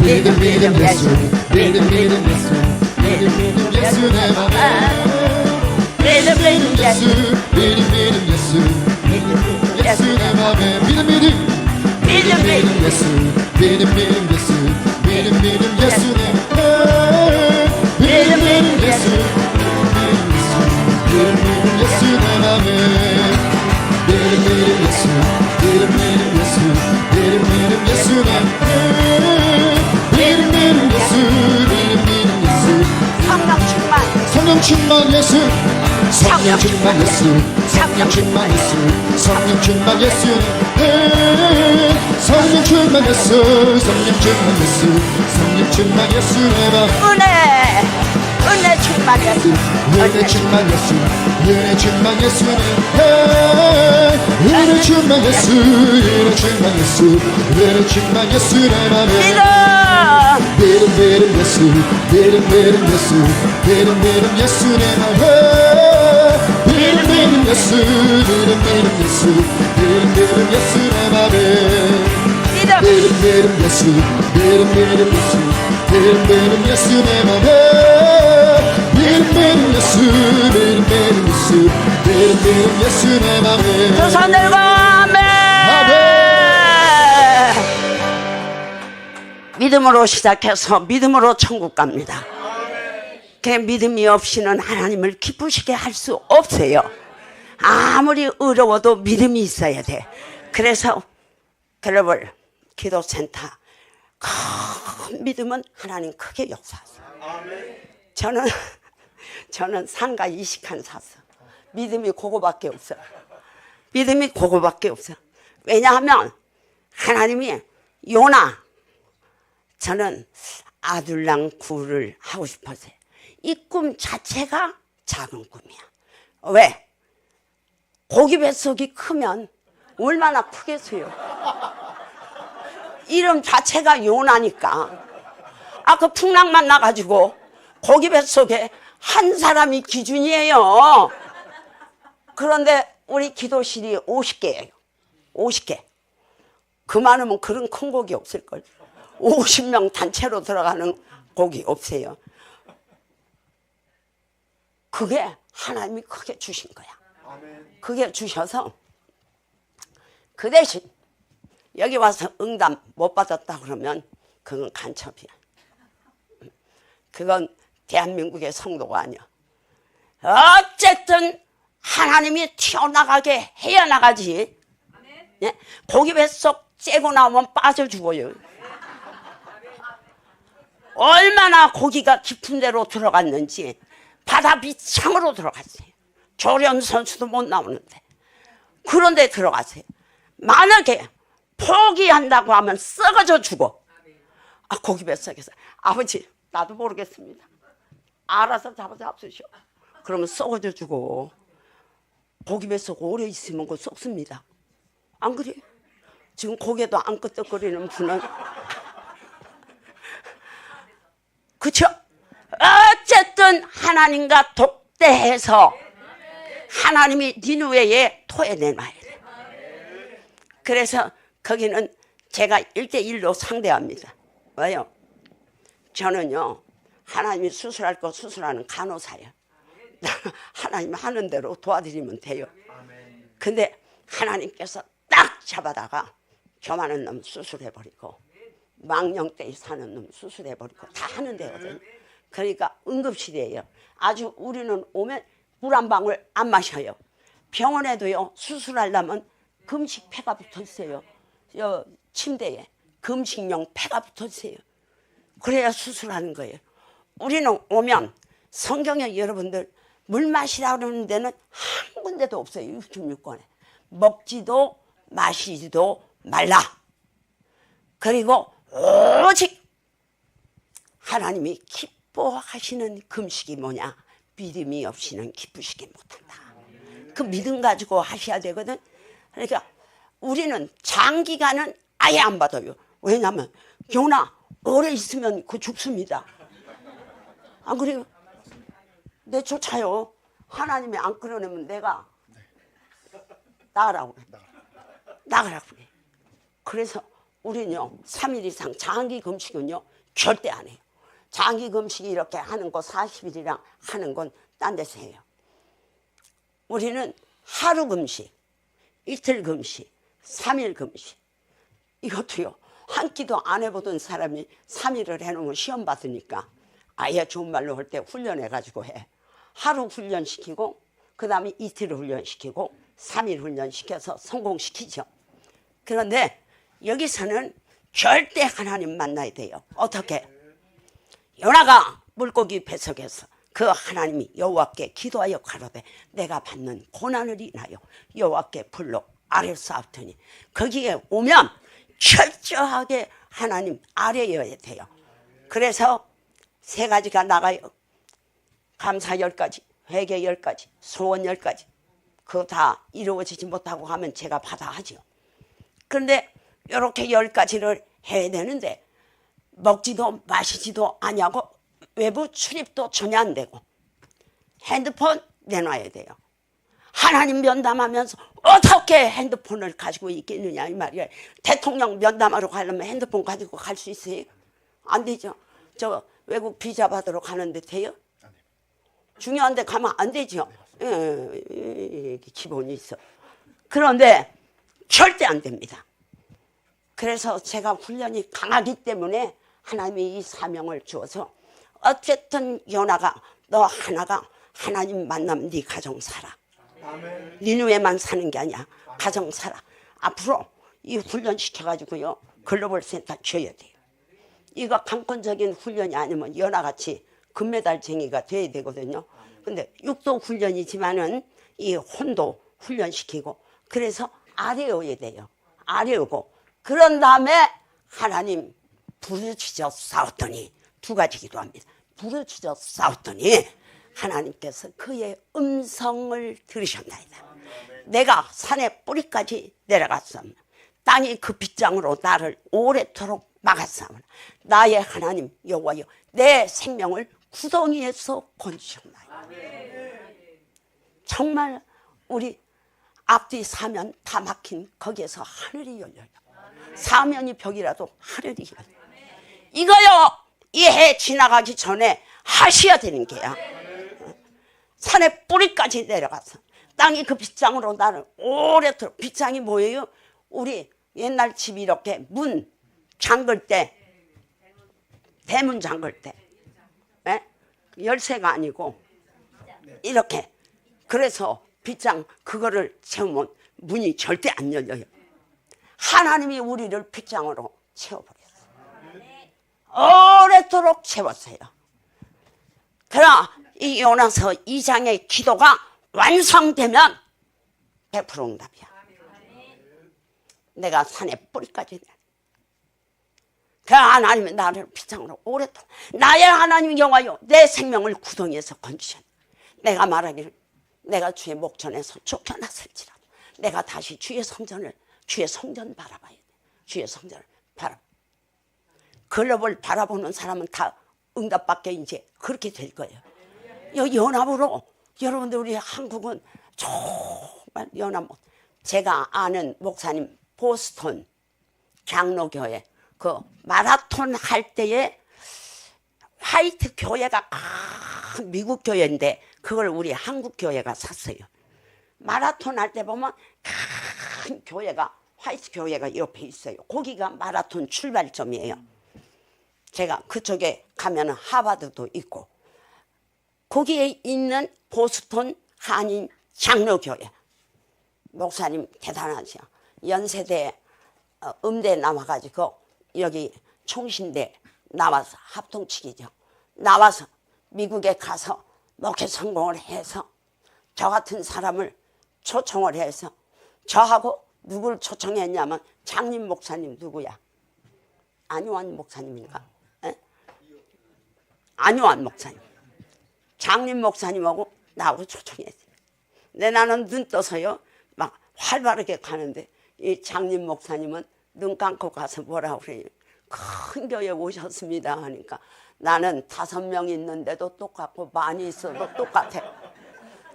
믿음 믿음 예수 믿음 믿음 예수 믿음 믿음 예수 내 맘에 믿음 믿음 예수 믿음 믿음 예수 예수 내 맘에 믿음 믿음 믿음 믿음 예수 믿음 믿음 예수 믿음 믿음 예수 내 맘에 믿음 믿음 예수 믿음 믿음 예수 내 맘에 믿음 믿음 예수 믿음 믿음 예수 믿음 믿음 예수 내 맘에 믿음 믿음 예수 믿음 믿음 예수 성령 충만 예수 성령 충만 예수 성령 충만 예수 성령 충만 예수 성령 충만 예수 성령 충만 예수 성령 충만 예수 은혜 충만 예수 은혜 충만 예수 은혜 충만 예수 은혜 충만 예수 은혜 충만 예수 은혜 충만 예수 내 맘에 믿음 믿음 예수 믿음 믿음 예수 믿음 믿음 예수 내 맘에 믿음 믿음 예수 믿음 믿음 예수 믿음 믿음 예수 내 맘에 믿음 믿음 예수 믿음 믿음 예수 믿음 믿음 예수 내 맘에 믿음 믿음 예수 믿음 믿음 예수 믿음 예수 내 맘에 두 손 들고 아멘. 믿음으로 시작해서 믿음으로 천국 갑니다. 그 믿음이 없이는 하나님을 기쁘시게 할 수 없어요. 아무리 어려워도 믿음이 있어야 돼. 그래서 글로벌 기도센터 큰 믿음은 하나님 크게 역사하세요. 저는 상가 이식한 사서 믿음이 그거밖에 없어. 믿음이 그거밖에 없어. 왜냐하면 하나님이 요나, 저는 아둘랑 굴을 하고 싶었어요. 이 꿈 자체가 작은 꿈이야. 왜? 고기 뱃속이 크면 얼마나 크겠어요. 이름 자체가 요나니까. 그 풍랑만 나가지고 고기 뱃속에 한 사람이 기준이에요. 그런데 우리 기도실이 50개예요. 50개. 그 많으면 그런 큰 고기 없을걸. 50명 단체로 들어가는 고기 없어요. 그게 하나님이 크게 주신 거야. 그게 주셔서 그 대신 여기 와서 응답 못 받았다 그러면 그건 간첩이야. 그건 대한민국의 성도가 아니야. 어쨌든 하나님이 튀어나가게 해야 나가지. 예? 고기 뱃속 째고 나오면 빠져 죽어요. 얼마나 고기가 깊은 데로 들어갔는지 바다 밑창으로 들어갔어요. 조련 선수도 못 나오는데 그런 데 들어갔어요. 만약에 포기한다고 하면 썩어져 죽어. 고기 뱃속에서 아버지 나도 모르겠습니다. 알아서 잡으시오. 그러면 썩어져 죽어. 고기 뱃속 오래 있으면 그거 썩습니다. 안 그래? 지금 고개도 안 끄덕거리는 분은 그쵸? 어쨌든 하나님과 독대해서 하나님이 니누웨에 토해내놔야 돼. 그래서 거기는 제가 1대1로 상대합니다. 왜요? 저는요 하나님이 수술할 거 수술하는 간호사예요. 하나님 하는 대로 도와드리면 돼요. 근데 하나님께서 딱 잡아다가 교만한 놈 수술해버리고 망령되이 사는 놈 수술해버리고 다 하는 데거든요. 그러니까 응급실이에요. 아주 우리는 오면 물 한 방울 안 마셔요. 병원에도요 수술하려면 금식 폐가 붙어 있어요. 침대에 금식용 폐가 붙어 있어요. 그래야 수술하는 거예요. 우리는 오면 성경에 여러분들 물 마시라고 그러는 데는 한 군데도 없어요. 66권에. 먹지도 마시지도 말라. 그리고 오직 하나님이 기뻐하시는 금식이 뭐냐? 믿음이 없이는 기쁘시게 못한다. 그 믿음 가지고 하셔야 되거든. 그러니까 우리는 장기간은 아예 안 받아요. 왜냐하면 요나 오래 있으면 그 죽습니다. 안 그래요? 내 쫓아요. 하나님이 안 끌어내면 내가 나가라고 그래. 나가라고 그래. 그래서 우리는요 3일 이상 장기 금식은요 절대 안 해요. 장기 금식이 이렇게 하는 거 40일이랑 하는 건 딴 데서 해요. 우리는 하루 금식, 이틀 금식, 3일 금식. 이것도요 한 끼도 안 해보던 사람이 3일을 해놓으면 시험 받으니까 아예 좋은 말로 할 때 훈련해가지고 해. 하루 훈련시키고 그 다음에 이틀 훈련시키고 3일 훈련시켜서 성공시키죠. 그런데 여기서는 절대 하나님 만나야 돼요. 어떻게? 요나가 물고기 뱃속에서 그 하나님이 여호와께 기도하여 가로되 내가 받는 고난을 인하여 여호와께 불러 아래로 쌓았더니 거기에 오면 철저하게 하나님 아래여야 돼요. 그래서 3가지가 나가요. 감사 10가지, 회개 10가지, 소원 10가지. 그거 다 이루어지지 못하고 하면 제가 받아 하죠. 그런데 이렇게 10가지를 해야 되는데 먹지도 마시지도 아니하고 외부 출입도 전혀 안 되고 핸드폰 내놔야 돼요. 하나님 면담하면서 어떻게 핸드폰을 가지고 있겠느냐 이 말이에요. 대통령 면담하러 가려면 핸드폰 가지고 갈 수 있어요? 안 되죠. 저 외국 비자 받으러 가는데 돼요? 중요한 데 가면 안 되죠. 기본이 있어. 그런데 절대 안 됩니다. 그래서 제가 훈련이 강하기 때문에 하나님이 이 사명을 주어서 어쨌든 연아가 너 하나가 하나님 만나면 네 가정 살아. 니누에만 사는 게 아니야. 가정 살아. 앞으로 이 훈련 시켜가지고요 글로벌 센터 줘야 돼요. 이거 강권적인 훈련이 아니면 연아같이 금메달쟁이가 돼야 되거든요. 근데 육도 훈련이지만은 이 혼도 훈련시키고 그래서 아래어야 돼요. 아래어고 그런 다음에 하나님 부르짖어 싸웠더니 두 가지 기도합니다. 부르짖어 싸웠더니 하나님께서 그의 음성을 들으셨나이다. 내가 산의 뿌리까지 내려갔사오나 땅이 그 빗장으로 나를 오래도록 막았사오나 나의 하나님 여호와여 내 생명을 구덩이에서 건지셨나이다. 정말 우리 앞뒤 사면 다 막힌 거기에서 하늘이 열려요. 사면이 벽이라도 하늘이 열려요. 이거요 이 해 지나가기 전에 하셔야 되는 게야. 산의 뿌리까지 내려가서 땅이 그 빗장으로 나를 오래도록. 빗장이 뭐예요? 우리 옛날 집이 이렇게 문 잠글 때 대문 잠글 때 열쇠가 아니고 이렇게 그래서 빗장 그거를 채우면 문이 절대 안 열려요. 하나님이 우리를 빗장으로 채워버렸어요. 오래도록 채웠어요. 그러나 이 요나서 2장의 기도가 완성되면 100% 응답이야. 내가 산의 뿌리까지 그 하나님이 나를 빗장으로 오래도록 나의 하나님 여호와여 내 생명을 구덩이에서 건지셨네. 내가 말하기를 내가 주의 목전에서 쫓겨났을지라도 내가 다시 주의 성전 바라봐야 돼. 주의 성전을 바라. 글로벌 바라보는 사람은 다 응답받게 이제 그렇게 될 거예요. 연합으로 여러분들 우리 한국은 정말 연합. 제가 아는 목사님 보스턴 장로교회 그 마라톤 할 때에 화이트 교회가 큰 미국 교회인데 그걸 우리 한국 교회가 샀어요. 마라톤 할 때 보면 큰 교회가 화이트 교회가 옆에 있어요. 거기가 마라톤 출발점이에요. 제가 그쪽에 가면 하버드도 있고 거기에 있는 보스턴 한인 장로교회 목사님 대단하죠. 연세대 음대 나와가지고 여기 총신대 나와서 합동치기죠. 나와서 미국에 가서 목회 성공을 해서 저 같은 사람을 초청을 해서 저하고 누구를 초청했냐면 장림 목사님 누구야? 안요한 목사님인가? 안요한 목사님. 장림 목사님하고 나하고 초청했어요. 근데 나는 눈 떠서요 막 활발하게 가는데 이 장림 목사님은 눈 감고 가서 뭐라고 그래요? 큰 교회 오셨습니다 하니까 나는 5명 있는데도 똑같고 많이 있어도 똑같아.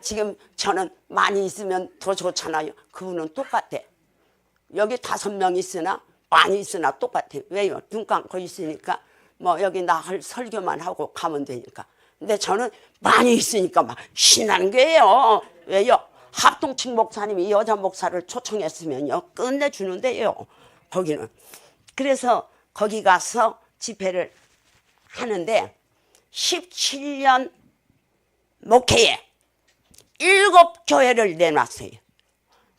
지금 저는 많이 있으면 더 좋잖아요. 그분은 똑같아. 여기 5명 있으나 많이 있으나 똑같아. 왜요? 눈 감고 있으니까 뭐 여기 나 할 설교만 하고 가면 되니까. 근데 저는 많이 있으니까 막 신나는 거예요. 왜요? 합동측 목사님이 여자 목사를 초청했으면요 끝내주는데요. 거기는. 그래서 거기 가서 집회를 하는데 17년 목회에 7교회를 내놨어요.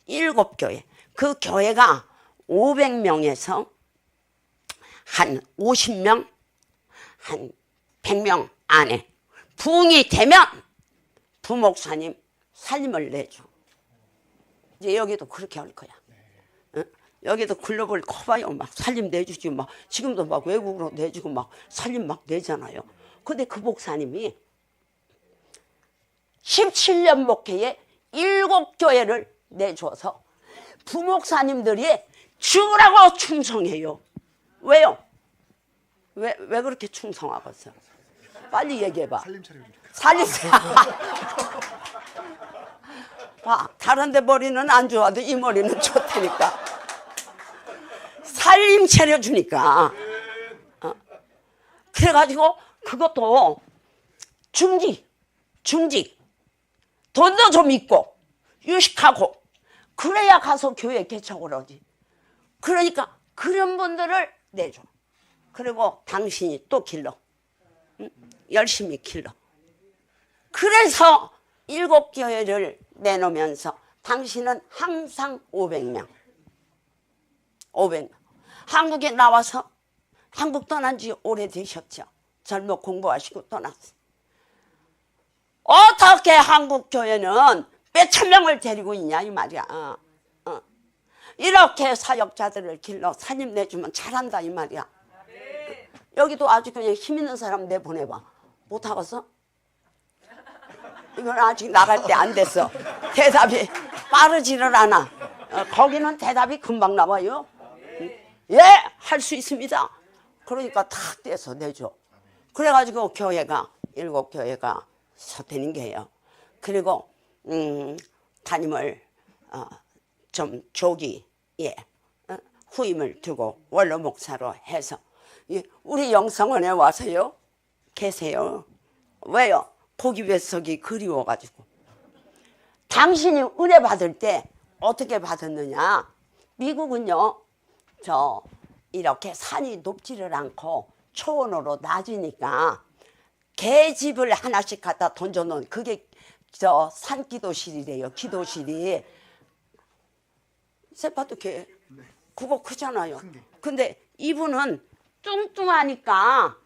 7교회. 그 교회가 500명에서 한 50명, 한 100명 안에 부흥이 되면 부목사님 살림을 내줘. 이제 여기도 그렇게 할 거야. 응? 여기도 글로벌 커봐요. 막 살림 내주지. 막 지금도 막 외국으로 내주고 막 살림 막 내잖아요. 근데 그 목사님이 17년 목회에 7교회를 내줘서 부목사님들이 주라고 충성해요. 왜요? 왜 그렇게 충성하겠어? 빨리 얘기해봐. 살림 봐, 다른 데 머리는 안 좋아도 이 머리는 좋다니까. 살림 차려주니까. 그래가지고 그것도 중직 돈도 좀 있고 유식하고 그래야 가서 교회 개척을 하지. 그러니까 그런 분들을 내줘. 그리고 당신이 또 길러. 응? 열심히 길러. 그래서 7교회를 내놓으면서 당신은 항상 500명. 500명. 한국에 나와서 한국 떠난 지 오래되셨죠. 젊어 공부하시고 떠났어요. 어떻게 한국 교회는 몇천 명을 데리고 있냐 이 말이야. 이렇게 사역자들을 길러 사님 내주면 잘한다 이 말이야. 여기도 아주 그냥 힘 있는 사람 내보내봐. 못하겠어? 이건 아직 나갈 때 안 됐어. 대답이 빠르지를 않아. 거기는 대답이 금방 나와요. 예, 할 수 있습니다. 그러니까 탁 떼서 내줘. 그래가지고 교회가 7교회가 서태는 게요. 그리고 담임을 좀 조기에 후임을 두고 원로 목사로 해서 우리 영성원에 와서요 계세요. 왜요? 고기 뱃속이 그리워가지고. 당신이 은혜 받을 때 어떻게 받았느냐? 미국은요 저 이렇게 산이 높지를 않고 초원으로 낮으니까 개집을 하나씩 갖다 던져놓은 그게 저 산기도실이래요. 기도실이 세파도 개 그거 크잖아요. 근데 이분은 뚱뚱하니까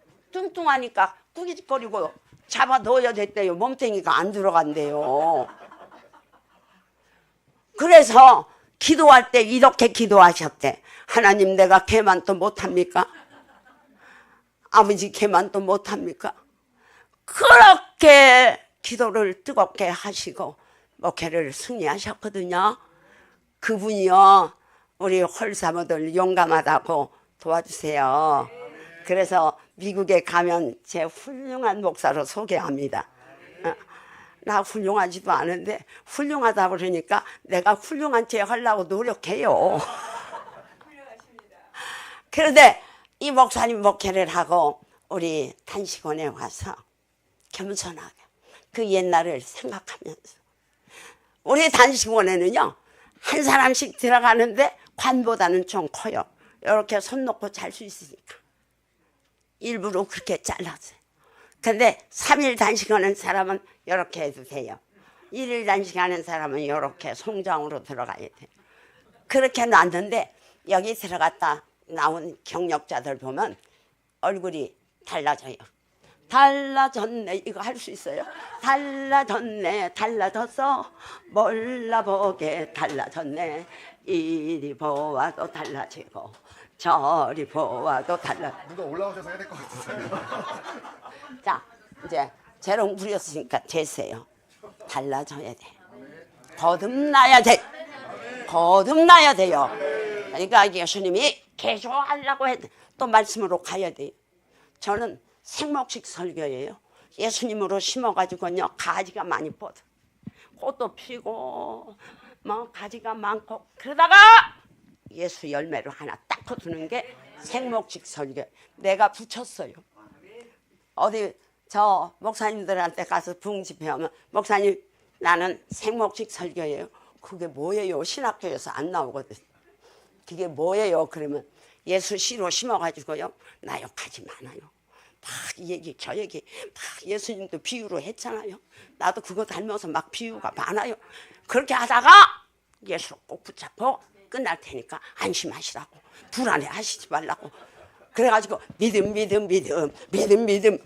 꾸깃거리고 잡아 넣어야 됐대요. 몸뚱이가 안 들어간대요. 그래서 기도할 때 이렇게 기도하셨대. 하나님, 내가 개만 또 못합니까? 아버지, 개만 또 못합니까? 그렇게 기도를 뜨겁게 하시고 목회를 승리하셨거든요. 그분이요 우리 홀사모들 용감하다고 도와주세요. 그래서 미국에 가면 제 훌륭한 목사로 소개합니다. 나 훌륭하지도 않은데 훌륭하다 그러니까 내가 훌륭한 체 하려고 노력해요. 그런데 이 목사님 목회를 하고 우리 단식원에 와서 겸손하게 그 옛날을 생각하면서 우리 단식원에는요 한 사람씩 들어가는데 관보다는 좀 커요. 이렇게 손 놓고 잘 수 있으니까 일부러 그렇게 잘랐어요. 근데 3일 단식하는 사람은 이렇게 해도 돼요. 1일 단식하는 사람은 이렇게 송장으로 들어가야 돼요. 그렇게 놨는데 여기 들어갔다 나온 경력자들 보면 얼굴이 달라져요. 달라졌네. 이거 할 수 있어요? 달라졌네. 달라졌어. 몰라보게 달라졌네. 이리 보아도 달라지고 저리 보아도 누가 올라오셔서 해야 될 것 같으세요. 자, 이제 재롱 부렸으니까 됐어요. 달라져야 돼. 거듭나야 돼. 거듭나야 돼요. 그러니까 예수님이 개조하려고 또 말씀으로 가야 돼요. 저는 생목식 설교예요. 예수님으로 심어가지고요 가지가 많이 뻗어. 꽃도 피고 뭐 가지가 많고 그러다가 예수 열매로 하나 딱 거두는 게 생목식 설교. 내가 붙였어요. 어디 저 목사님들한테 가서 부흥 집회하면 목사님 나는 생목식 설교예요. 그게 뭐예요? 신학교에서 안 나오거든. 그게 뭐예요? 그러면 예수 씨로 심어가지고요 나욕하지 말아요. 막 이 얘기 저 얘기 막 예수님도 비유로 했잖아요. 나도 그거 닮아서 막 비유가 많아요. 그렇게 하다가 예수 꼭 붙잡고 끝날 테니까 안심하시라고 불안해 하시지 말라고 그래가지고 믿음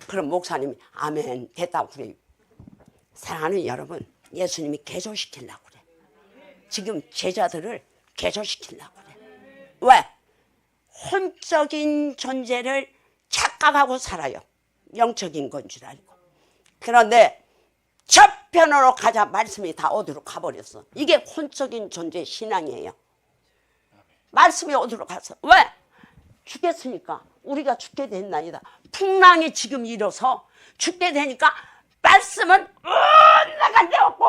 그럼 목사님이 아멘 됐다고 그래요. 사랑하는 여러분, 예수님이 개조시키려고 그래. 지금 제자들을 개조시키려고 그래. 왜? 혼적인 존재를 착각하고 살아요. 영적인 건 줄 알고. 그런데 저편으로 가자 말씀이 다 어디로 가버렸어. 이게 혼적인 존재 신앙이에요. 말씀이 어디로 갔어. 왜? 죽겠으니까. 우리가 죽게 됐나이다. 풍랑이 지금 일어서 죽게 되니까 말씀은 나간 데 없고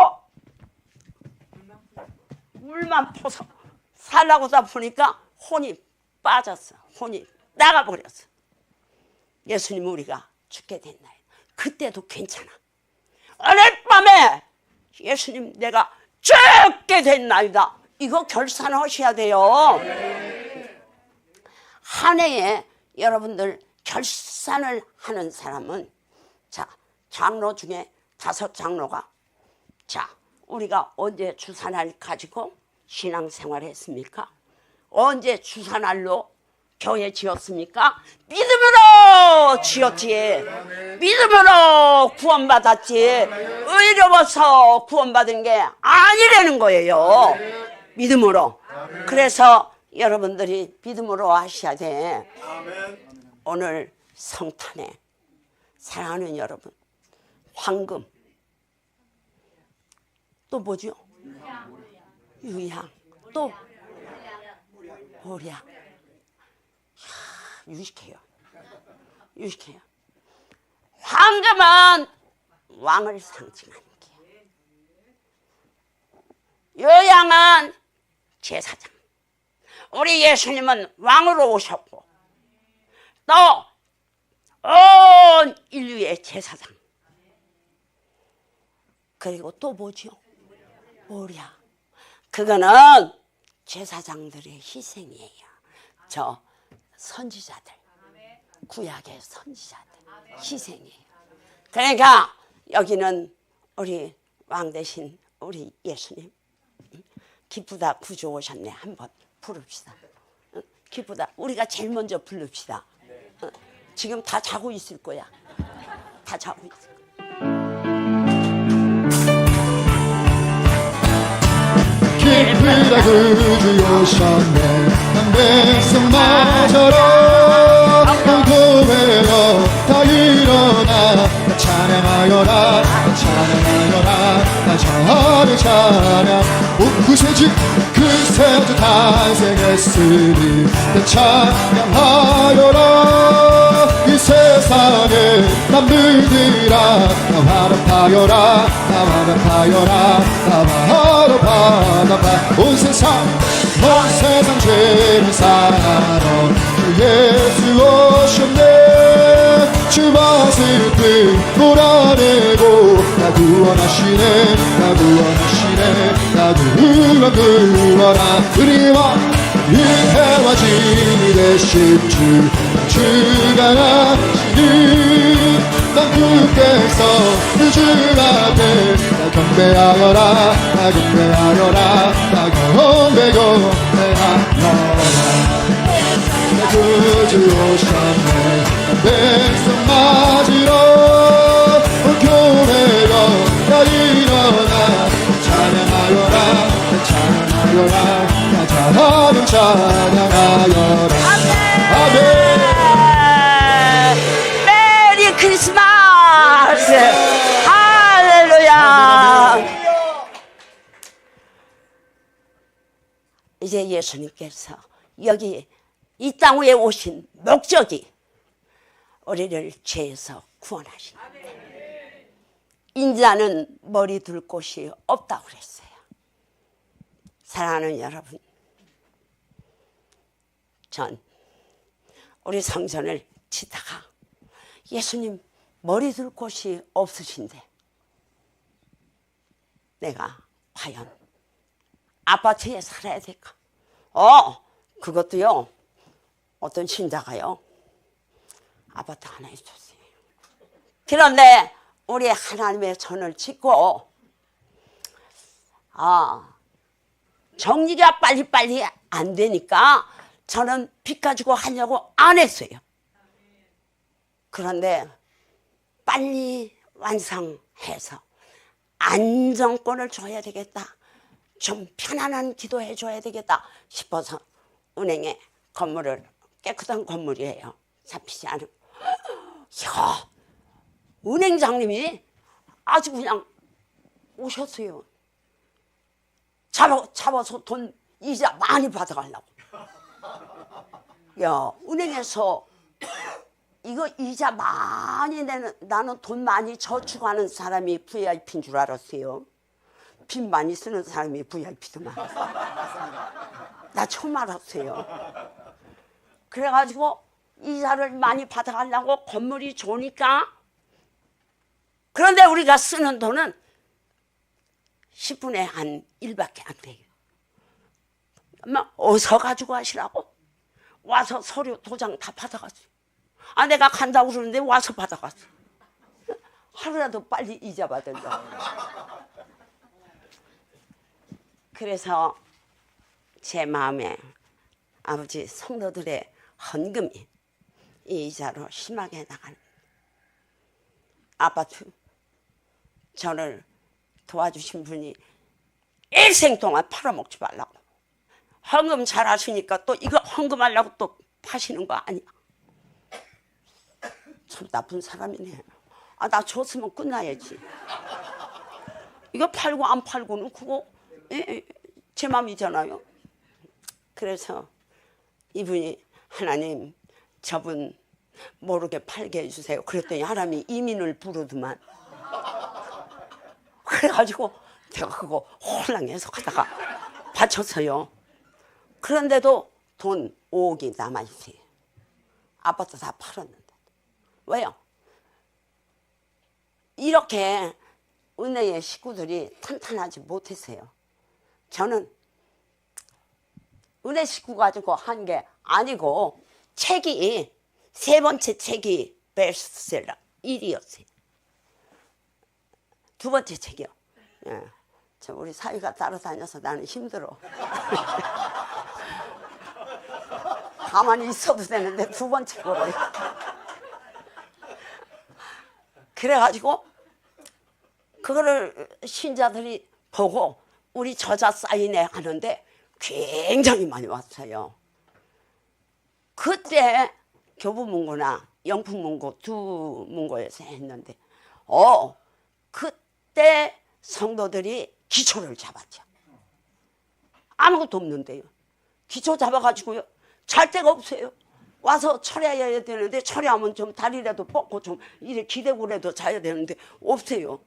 물만 퍼서 살라고 하다 보니까 혼이 빠졌어. 혼이 나가버렸어. 예수님 우리가 죽게 됐나요? 그때도 괜찮아. 오늘 밤에 예수님 내가 죽게 됐나이다. 이거 결산하셔야 돼요. 한 해에 여러분들 결산을 하는 사람은, 자, 장로 중에 5 장로가, 자, 우리가 언제 주사날 가지고 신앙생활 했습니까? 언제 주사날로 교회 지었습니까? 믿음으로 지었지. 믿음으로 구원받았지. 의로워서 구원받은 게 아니라는 거예요. 믿음으로. 그래서 여러분들이 믿음으로 하셔야 돼. 오늘 성탄에 사랑하는 여러분, 황금, 또 뭐죠? 유향, 또 보약. 유식해요. 유식해요. 황금은 왕을 상징하는 게요. 요양은 제사장. 우리 예수님은 왕으로 오셨고 또 온 인류의 제사장. 그리고 또 뭐죠? 보약. 그거는 제사장들의 희생이에요. 저 선지자들, 구약의 선지자들 희생이에요. 그러니까 여기는 우리 왕 대신 우리 예수님, 기쁘다 구주 오셨네. 한번 부릅시다. 기쁘다. 우리가 제일 먼저 부릅시다. 지금 다 자고 있을 거야. 다 자고 있을 거야. 기쁘다 구주 오셨네. 난 백성마저로 교회로 다 일어나 찬양하여라 찬양하여라 찬양 찬양 구세주 그세주 탄생했으니 찬양하여라. 이 세상에 남들이라 나와라 파여라 나와라 파여라 나와라 받아봐. 온 세상 죄를 사러 주 예수 오셨네. 주 모습을 몰아내고 나 구원하시네 나 구원하시네 나 구원하라. 우리와 유해와 진이 되실 주가 나시니 난 주께서 주 앞에 나 경배하여라 나 경배하여라 나 경배하여라. 나 구주 오셨네. 백성 맞으러 교회로 다 일어나 찬양하여라 찬양하여라 찬양 찬양하여라. 아멘. 메리 크리스마스. 할렐루야. 이제 예수님께서 여기 이 땅 위에 오신 목적이 우리를 죄에서 구원하시는데, 인자는 머리 둘 곳이 없다고 그랬어요. 사랑하는 여러분, 전 우리 성전을 치다가 예수님 머리 둘 곳이 없으신데 내가 과연 아파트에 살아야 될까? 그것도요, 어떤 신자가요 아파트 하나 있었어요. 그런데 우리 하나님의 전을 짓고 정리가 빨리빨리 안 되니까 저는 빚 가지고 하려고 안 했어요. 그런데 빨리 완성해서 안정권을 줘야 되겠다, 좀 편안한 기도해 줘야 되겠다 싶어서 은행에 건물을, 깨끗한 건물이에요. 잡히지 않은. 이야, 은행장님이 아주 그냥 오셨어요. 잡아서 돈 이자 많이 받아가려고. 야, 은행에서 이거 이자 많이 내는, 나는 돈 많이 저축하는 사람이 VIP인 줄 알았어요. 빚 많이 쓰는 사람이 VIP더만. 나 처음 알았어요. 그래가지고 이자를 많이 받아가려고 건물이 좋으니까. 그런데 우리가 쓰는 돈은 10분에 한 1밖에 안 돼요. 엄마 어서 가지고 가시라고. 와서 서류 도장 다 받아갔어요. 아 내가 간다고 그러는데 와서 받아갔어. 하루라도 빨리 이자 받으려. 그래서 제 마음에 아버지 성도들의 헌금이 이 이자로 심하게 나가는 아파트 저를 도와주신 분이 일생 동안 팔아먹지 말라고. 헌금 잘 하시니까 또 이거 헌금하려고 또 파시는 거 아니야. 참 나쁜 사람이네. 아, 나 줬으면 끝나야지. 이거 팔고 안 팔고는 그거 제 맘이잖아요. 그래서 이분이 하나님 저분 모르게 팔게 해주세요. 그랬더니 하나님이 이민을 부르더만. 그래가지고 제가 그거 홀랑해서 가다가 바쳤어요. 그런데도 돈 5억이 남아있어요. 아파트 다 팔았는데. 왜요? 이렇게 은혜의 식구들이 탄탄하지 못했어요. 저는 은혜 식구 가지고 한 게 아니고 책이 세 번째 책이 베스트셀러 1위였어요. 두 번째 책이요. 예. 우리 사위가 따라다녀서 나는 힘들어. 가만히 있어도 되는데 두 번째 거를. 그래가지고 그거를 신자들이 보고 우리 저자 사인회 하는데 굉장히 많이 왔어요. 그때 교부문고나 영풍문고 두 문고에서 했는데 그때 성도들이 기초를 잡았죠. 아무것도 없는데요. 기초 잡아가지고요. 잘 데가 없어요. 와서 철야해야 되는데 철야하면 좀 다리라도 뻗고 좀 이렇게 기대고라도 자야 되는데 없어요.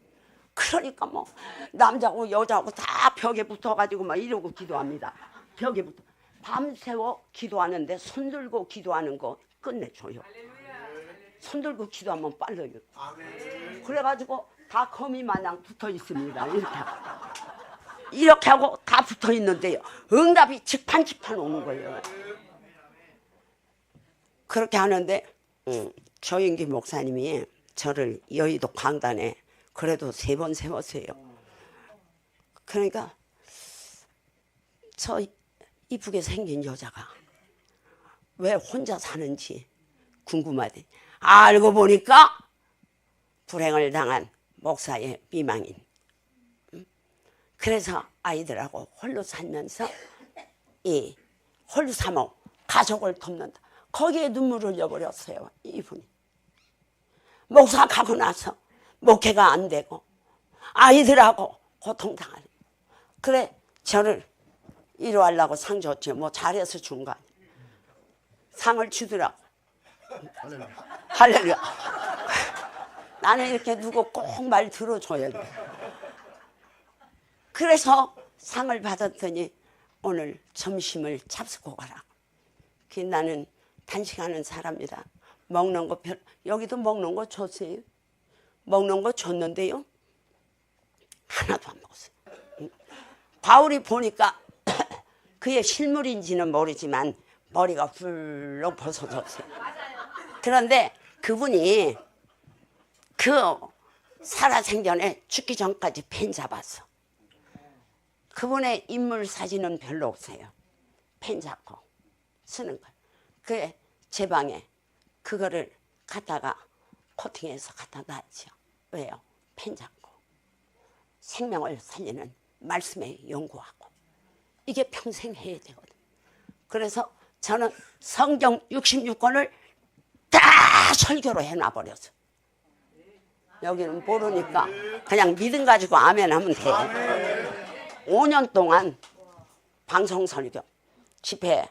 그러니까 뭐 남자고 여자고 다 벽에 붙어가지고 막 이러고 기도합니다. 벽에 붙어. 밤새워 기도하는데 손 들고 기도하는 거 끝내줘요. 손 들고 기도하면 빨라요. 그래가지고 다 거미 마냥 붙어 있습니다. 이렇게 하고 다 붙어 있는데요. 응답이 직판직판 오는 거예요. 그렇게 하는데 조인기 목사님이 저를 여의도 강단에 그래도 3번 세웠어요. 그러니까 저 이쁘게 생긴 여자가 왜 혼자 사는지 궁금하대. 알고 보니까 불행을 당한 목사의 비망인. 그래서 아이들하고 홀로 살면서 이 홀로 삼어 가족을 돕는다. 거기에 눈물을 흘려버렸어요. 이분이. 목사 가고 나서 목회가 안 되고 아이들하고 고통당하는. 그래 저를 위로하려고 상 줬죠. 뭐 잘해서 준 거 아니에요. 상을 주더라고. 할렐루야. 나는 이렇게 누구 꼭 말 들어줘야 돼. 그래서 상을 받았더니 오늘 점심을 잡수고 가라. 나는 단식하는 사람이라 먹는 거 여기도 먹는 거 줬어요. 먹는 거 줬는데요. 하나도 안 먹었어요. 바울이 보니까 그의 실물인지는 모르지만 머리가 훌렁 벗어졌어요. 그런데 그분이 그 살아생전에 죽기 전까지 펜 잡았어. 그분의 인물 사진은 별로 없어요. 펜 잡고 쓰는 거. 그게 제 방에 그거를 갖다가 코팅해서 갖다 놨죠. 왜요? 펜 잡고 생명을 살리는 말씀에 연구하고 이게 평생 해야 되거든. 그래서 저는 성경 66권을 다 설교로 해놔버렸어. 여기는 모르니까 그냥 믿음 가지고 아멘 하면 돼. 5년 동안 방송 설교 집회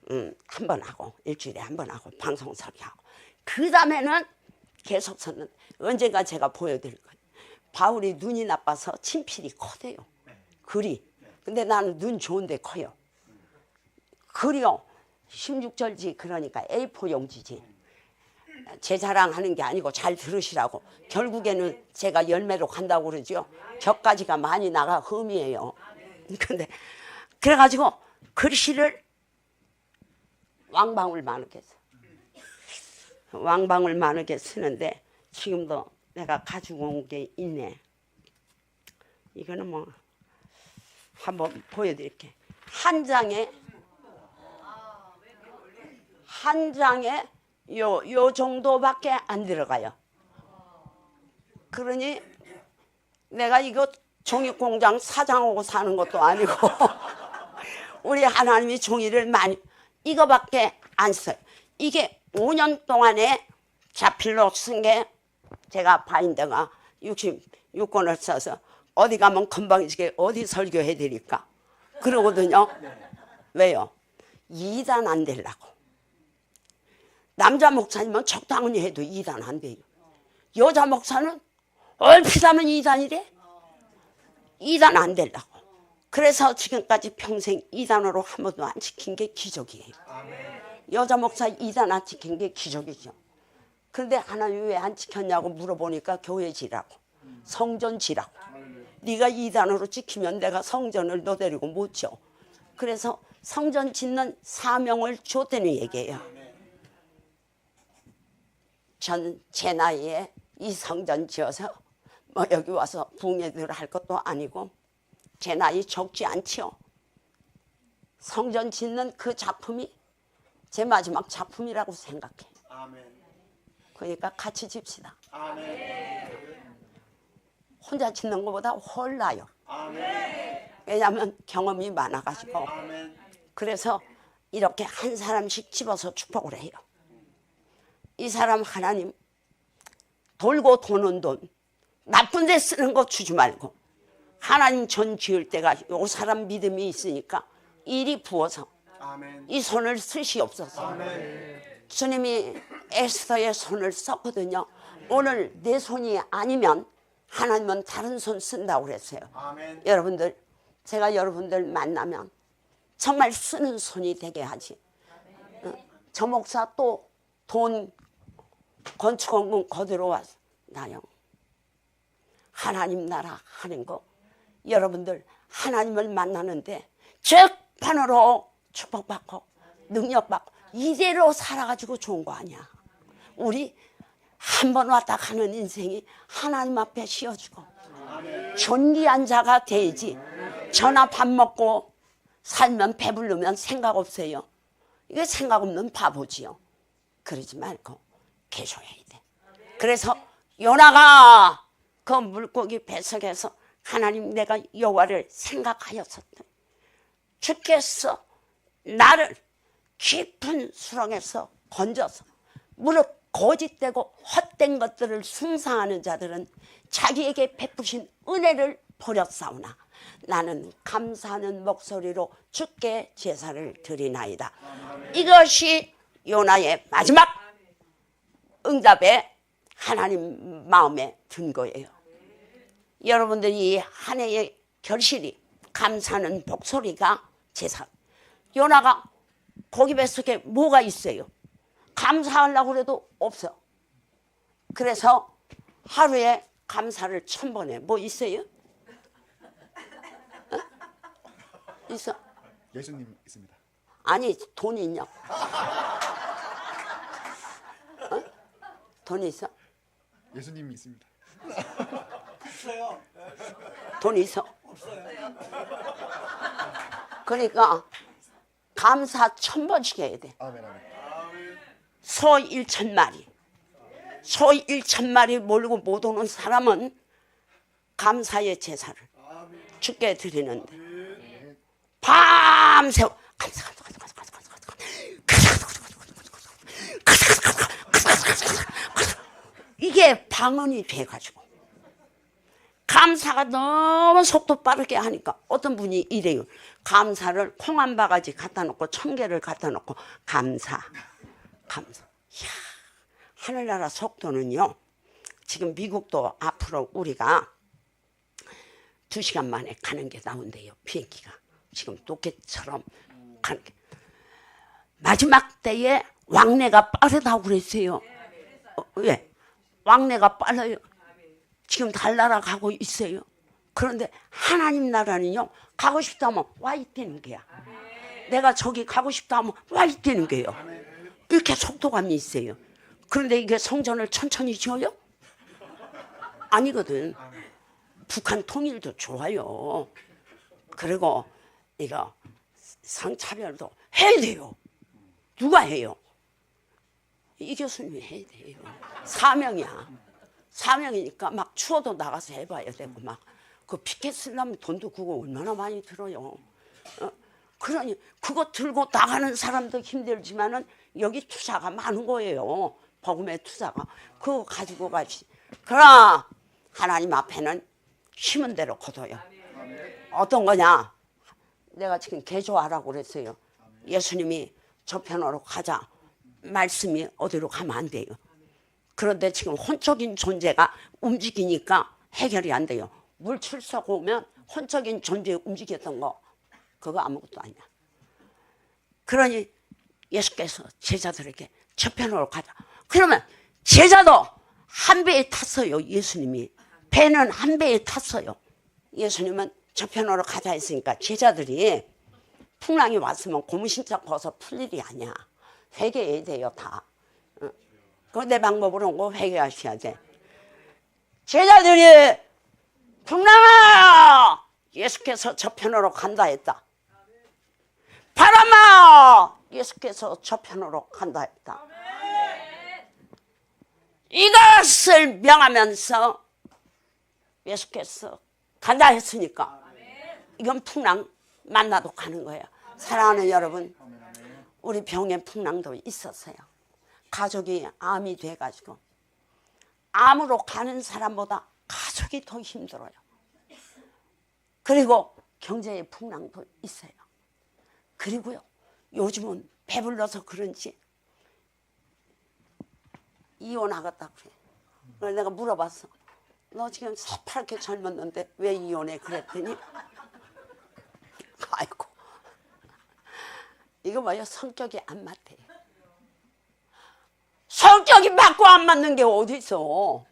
한 번 하고 일주일에 한 번 하고 방송 설교하고 그 다음에는 계속 썼는데 언젠가 제가 보여드릴 거예요. 바울이 눈이 나빠서 친필이 커대요. 글이. 근데 나는 눈 좋은데 커요. 글이요. 16절지 그러니까 A4 용지지. 제 자랑하는 게 아니고 잘 들으시라고. 결국에는 제가 열매로 간다고 그러죠. 격가지가 많이 나가 흠이에요. 근데 그래가지고 글씨를 왕방울 많게 써. 왕방울 많게 쓰는데 지금도 내가 가지고 온 게 있네. 이거는 뭐 한번 보여드릴게. 한 장에 요 정도밖에 안 들어가요. 그러니 내가 이거 종이공장 사장하고 사는 것도 아니고 우리 하나님이 종이를 많이 이거밖에 안 써요. 이게 5년 동안에 자필로 쓴 게 제가 바인더가 66권을 써서 어디 가면 건방지게 어디 설교해 드릴까 그러거든요. 왜요? 이단 안 되려고. 남자 목사님은 적당히 해도 이단 안 돼요. 여자 목사는 얼핏 하면 이단이래. 이단 안 되려고. 그래서 지금까지 평생 이단으로 한 번도 안 지킨 게 기적이에요. 여자 목사 이단 안 지킨 게 기적이죠. 그런데 하나님 왜 안 지켰냐고 물어보니까 교회 지라고, 성전 지라고. 네가 이단으로 지키면 내가 성전을 너 데리고 못 져. 그래서 성전 짓는 사명을 줬다는 얘기예요. 전 제 나이에 이 성전 지어서 뭐 여기 와서 붕괴들 할 것도 아니고 제 나이 적지 않지요. 성전 짓는 그 작품이 제 마지막 작품이라고 생각해. 그러니까 같이 집시다. 혼자 짓는 것보다 훨 나요. 왜냐하면 경험이 많아가지고. 그래서 이렇게 한 사람씩 집어서 축복을 해요. 이 사람 하나님 돌고 도는 돈 나쁜 데 쓰는 거 주지 말고 하나님 전 지을 때가 이 사람 믿음이 있으니까 일이 부어서 이 손을 쓰시옵소서. 주님이 에스더의 손을 썼거든요. 오늘 내 손이 아니면 하나님은 다른 손 쓴다고 그랬어요. 여러분들 제가 여러분들 만나면 정말 쓰는 손이 되게 하지. 저 목사 또 돈 건축원금 거들어 왔나요? 하나님 나라 하는 거 여러분들 하나님을 만나는데 적반으로 축복받고 능력받고 이대로 살아가지고 좋은 거 아니야. 우리 한 번 왔다 가는 인생이 하나님 앞에 씌워주고 존귀한 자가 돼야지. 전화 밥 먹고 살면 배부르면 생각 없어요. 이게 생각 없는 바보지요. 그러지 말고 계셔야 돼. 그래서 요나가 그 물고기 뱃속에서 하나님 내가 여호와를 생각하였었다. 주께서 나를 깊은 수렁에서 건져서 무릇 거짓되고 헛된 것들을 숭상하는 자들은 자기에게 베푸신 은혜를 버렸사오나 나는 감사하는 목소리로 주께 제사를 드리나이다. 이것이 요나의 마지막 응답에 하나님 마음에 든 거예요. 여러분들이 한 해의 결실이 감사하는 목소리가 제사. 요나가 고기 뱃속에 뭐가 있어요? 감사하려고 해도 없어. 그래서 하루에 감사를 1000번 해. 뭐 있어요? 어? 있어? 예수님 있습니다. 아니 돈 있냐? 돈 있어? 예수님이 있습니다. 돈 있어? 그러니까 감사 1000번씩 해야 돼. 아멘 아멘. 소 1000마리. 소 1000마리 몰고 못 오는 사람은 감사의 제사를 주께 드리는데 밤새 감사 이게 방언이 돼가지고 감사가 너무 속도 빠르게 하니까 어떤 분이 이래요. 감사를 콩 한 바가지 갖다 놓고 1000개를 갖다 놓고 감사. 이야, 하늘나라 속도는요. 지금 미국도 앞으로 우리가 2시간 만에 가는 게 나온대요. 비행기가. 지금 로켓처럼 가는 게. 마지막 때에 왕래가 빠르다고 그랬어요. 왜? 왕래가 빨라요. 지금 달나라 가고 있어요. 그런데 하나님 나라는요, 가고 싶다면 와 있다는 거야. 내가 저기 가고 싶다 하면 와 있다는 거예요. 이렇게 속도감이 있어요. 그런데 이게 성전을 천천히 지어요? 아니거든. 북한 통일도 좋아요. 그리고 이거 성차별도 해야 돼요. 누가 해요? 이 교수님이 해야 돼요. 사명이야. 사명이니까 막 추워도 나가서 해봐야 되고 막 그 피켓 쓰려면 돈도 그거 얼마나 많이 들어요. 그러니 그거 들고 나가는 사람도 힘들지만은 여기 투자가 많은 거예요. 복음의 투자가. 그거 가지고 가지. 그러나 하나님 앞에는 심은 대로 거둬요. 어떤 거냐? 내가 지금 개조하라고 그랬어요. 예수님이 저편으로 가자. 말씀이 어디로 가면 안 돼요. 그런데 지금 혼적인 존재가 움직이니까 해결이 안 돼요. 물 출석 오면 혼적인 존재 움직였던 거 그거 아무것도 아니야. 그러니 예수께서 제자들에게 저편으로 가자. 그러면 제자도 한 배에 탔어요. 예수님이 배는 한 배에 탔어요. 예수님은 저편으로 가자 했으니까 제자들이 풍랑이 왔으면 고무신짝 벗어 풀 일이 아니야. 회개해야 돼요. 다. 그 내 방법으로 회개하셔야 돼. 제자들이 풍랑아 예수께서 저편으로 간다 했다. 바람아 예수께서 저편으로 간다 했다. 이것을 명하면서 예수께서 간다 했으니까 이건 풍랑 만나도 가는 거예요. 사랑하는 여러분, 우리 병에 풍랑도 있었어요. 가족이 암이 돼가지고 암으로 가는 사람보다 가족이 더 힘들어요. 그리고 경제의 풍랑도 있어요. 그리고요, 요즘은 배불러서 그런지 이혼하겠다 그래. 그래서 내가 물어봤어. 너 지금 새파랗게 젊었는데 왜 이혼해? 그랬더니 아이고 이거 뭐야, 성격이 안 맞대. 성격이 맞고 안 맞는 게 어디 있어.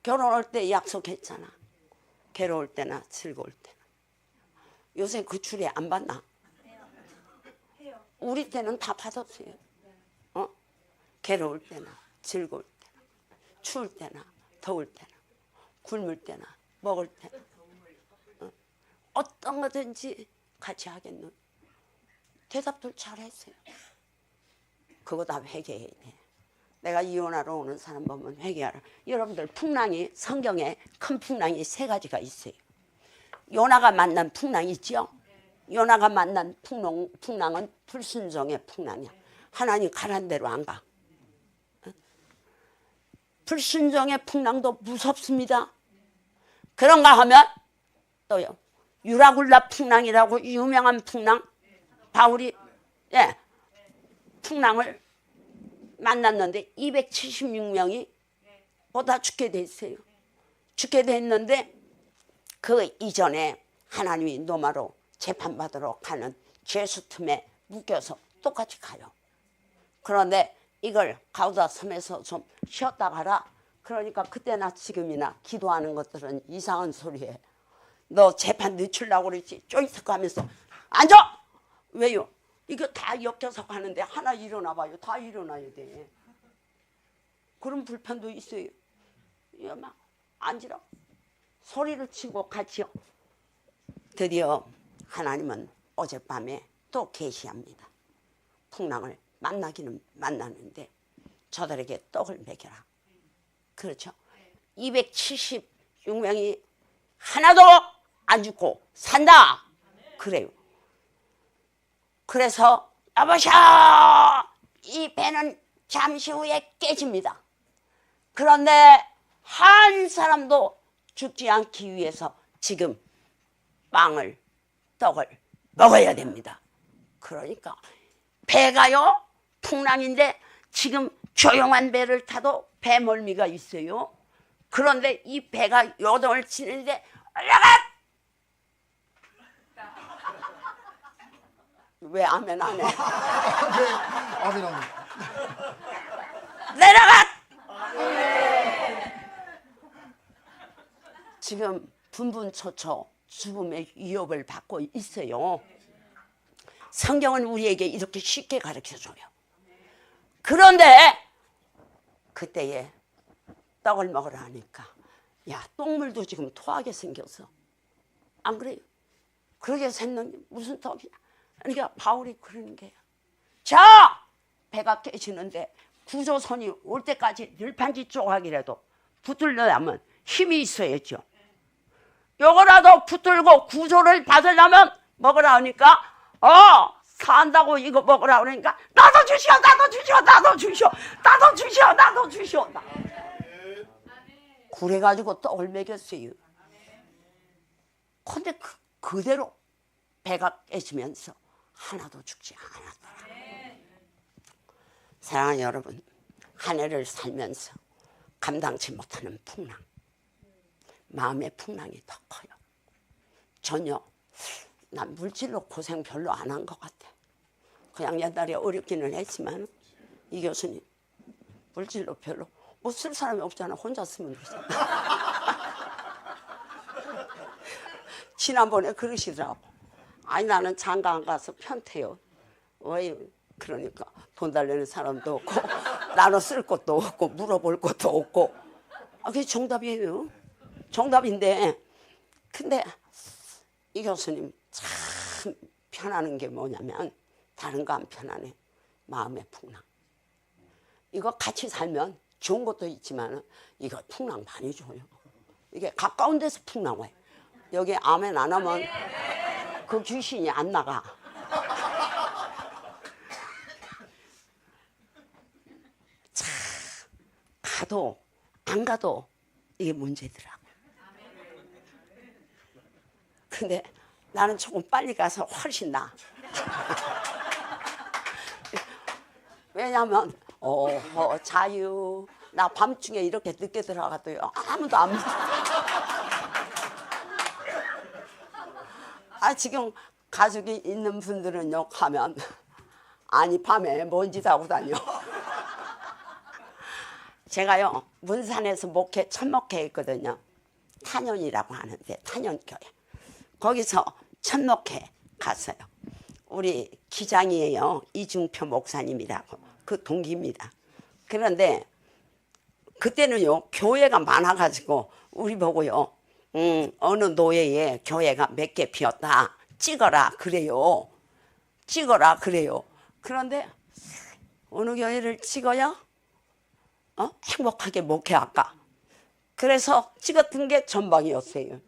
결혼할 때 약속했잖아. 괴로울 때나 즐거울 때나. 요새 그 줄에 안 받나? 우리 때는 다 받았어요. 괴로울 때나 즐거울 때나 추울 때나 더울 때나 굶을 때나 먹을 때나 어떤 거든지 같이 하겠노. 대답들 잘했어요. 그거 다 회개해야 돼. 내가 이혼하러 오는 사람 보면 회개하라. 여러분들 풍랑이 성경에 큰 풍랑이 세 가지가 있어요. 요나가 만난 풍랑이 있죠. 요나가 만난 풍랑은 불순종의 풍랑이야. 하나님 가란 대로 안 가. 불순종의 풍랑도 무섭습니다. 그런가 하면 또요, 유라굴라 풍랑이라고 유명한 풍랑, 바울이 풍랑을 만났는데 276명이 보다 죽게 됐어요. 죽게 됐는데 그 이전에 하나님이 노마로 재판받으러 가는 죄수 틈에 묶여서 똑같이 가요. 그런데 이걸 가우다 섬에서 좀 쉬었다 가라. 그러니까 그때나 지금이나 기도하는 것들은 이상한 소리해. 너 재판 늦추려고 그랬지? 쪼이득 하면서 앉아! 왜요? 이거 다 엮여서 가는데 하나 일어나 봐요. 다 일어나야 돼. 그런 불편도 있어요. 막 앉으라. 소리를 치고 같이요. 드디어 하나님은 어젯밤에 또 계시합니다. 풍랑을 만나기는 만나는데 저들에게 떡을 먹여라. 그렇죠. 276명이 하나도 안 죽고 산다. 그래요. 그래서 여보셔, 이 배는 잠시 후에 깨집니다. 그런데 한 사람도 죽지 않기 위해서 지금 빵을, 떡을 먹어야 됩니다. 그러니까 배가요 풍랑인데 지금 조용한 배를 타도 배멀미가 있어요. 그런데 이 배가 요동을 치는데 올라가! 왜 아멘 안 해? 아멘, 아멘. 내려가! 지금 분분초초 죽음의 위협을 받고 있어요. 성경은 우리에게 이렇게 쉽게 가르쳐줘요. 그런데 그때에 떡을 먹으라 하니까 야, 똥물도 지금 토하게 생겼어. 안 그래요? 그러게 샜는데 무슨 떡이냐. 그러니까 바울이 그러는 게야. 자, 배가 깨지는데 구조선이 올 때까지 늘판지 조각이라도 붙들려면 힘이 있어야죠. 요거라도 붙들고 구조를 받으려면 먹으라 하니까 산다고 이거 먹으라 그러니까 나도 주시오, 나도 주시오, 나도 주시오, 나도 주시오, 나도 주시오. 그래가지고 떡을 먹였어요. 근데 그대로 배가 깨지면서 하나도 죽지 않았더라. 사랑하는 여러분, 한 해를 살면서 감당치 못하는 풍랑, 마음의 풍랑이 더 커요. 전혀 난 물질로 고생 별로 안 한 것 같아. 그냥 옛날에 어렵기는 했지만 이 교수님 물질로 별로 뭐 쓸 사람이 없잖아. 혼자 쓰면 되잖아. 지난번에 그러시더라고. 아니 나는 장가 안 가서 편태요. 왜 그러니까 돈 달라는 사람도 없고 나눠 쓸 것도 없고 물어볼 것도 없고. 그게 정답이에요. 정답인데 근데 이 교수님 참 편안한 게 뭐냐면 다른 거 안 편안해. 마음의 풍랑. 이거 같이 살면 좋은 것도 있지만 이거 풍랑 많이 줘요. 이게 가까운 데서 풍랑 와요. 여기 아멘 안 하면 그 귀신이 안 나가. 참 가도 안 가도 이게 문제더라고. 근데 나는 조금 빨리 가서 훨씬 나아. 왜냐면 자유. 나 밤중에 이렇게 늦게 들어가도요 아무도 안 믿어. 지금 가족이 있는 분들은 욕하면 아니 밤에 뭔 짓 하고 다녀. 제가요 문산에서 첫 목회 했거든요. 탄현이라고 하는데 탄현교회. 거기서 첫 목회 갔어요. 우리 기장이에요. 이중표 목사님이라고. 그 동기입니다. 그런데 그때는요 교회가 많아가지고 우리 보고요 어느 노예에 교회가 몇 개 비었다 찍어라 그래요. 찍어라 그래요. 그런데 어느 교회를 찍어야 행복하게 목회할까. 그래서 찍었던 게 전방이었어요.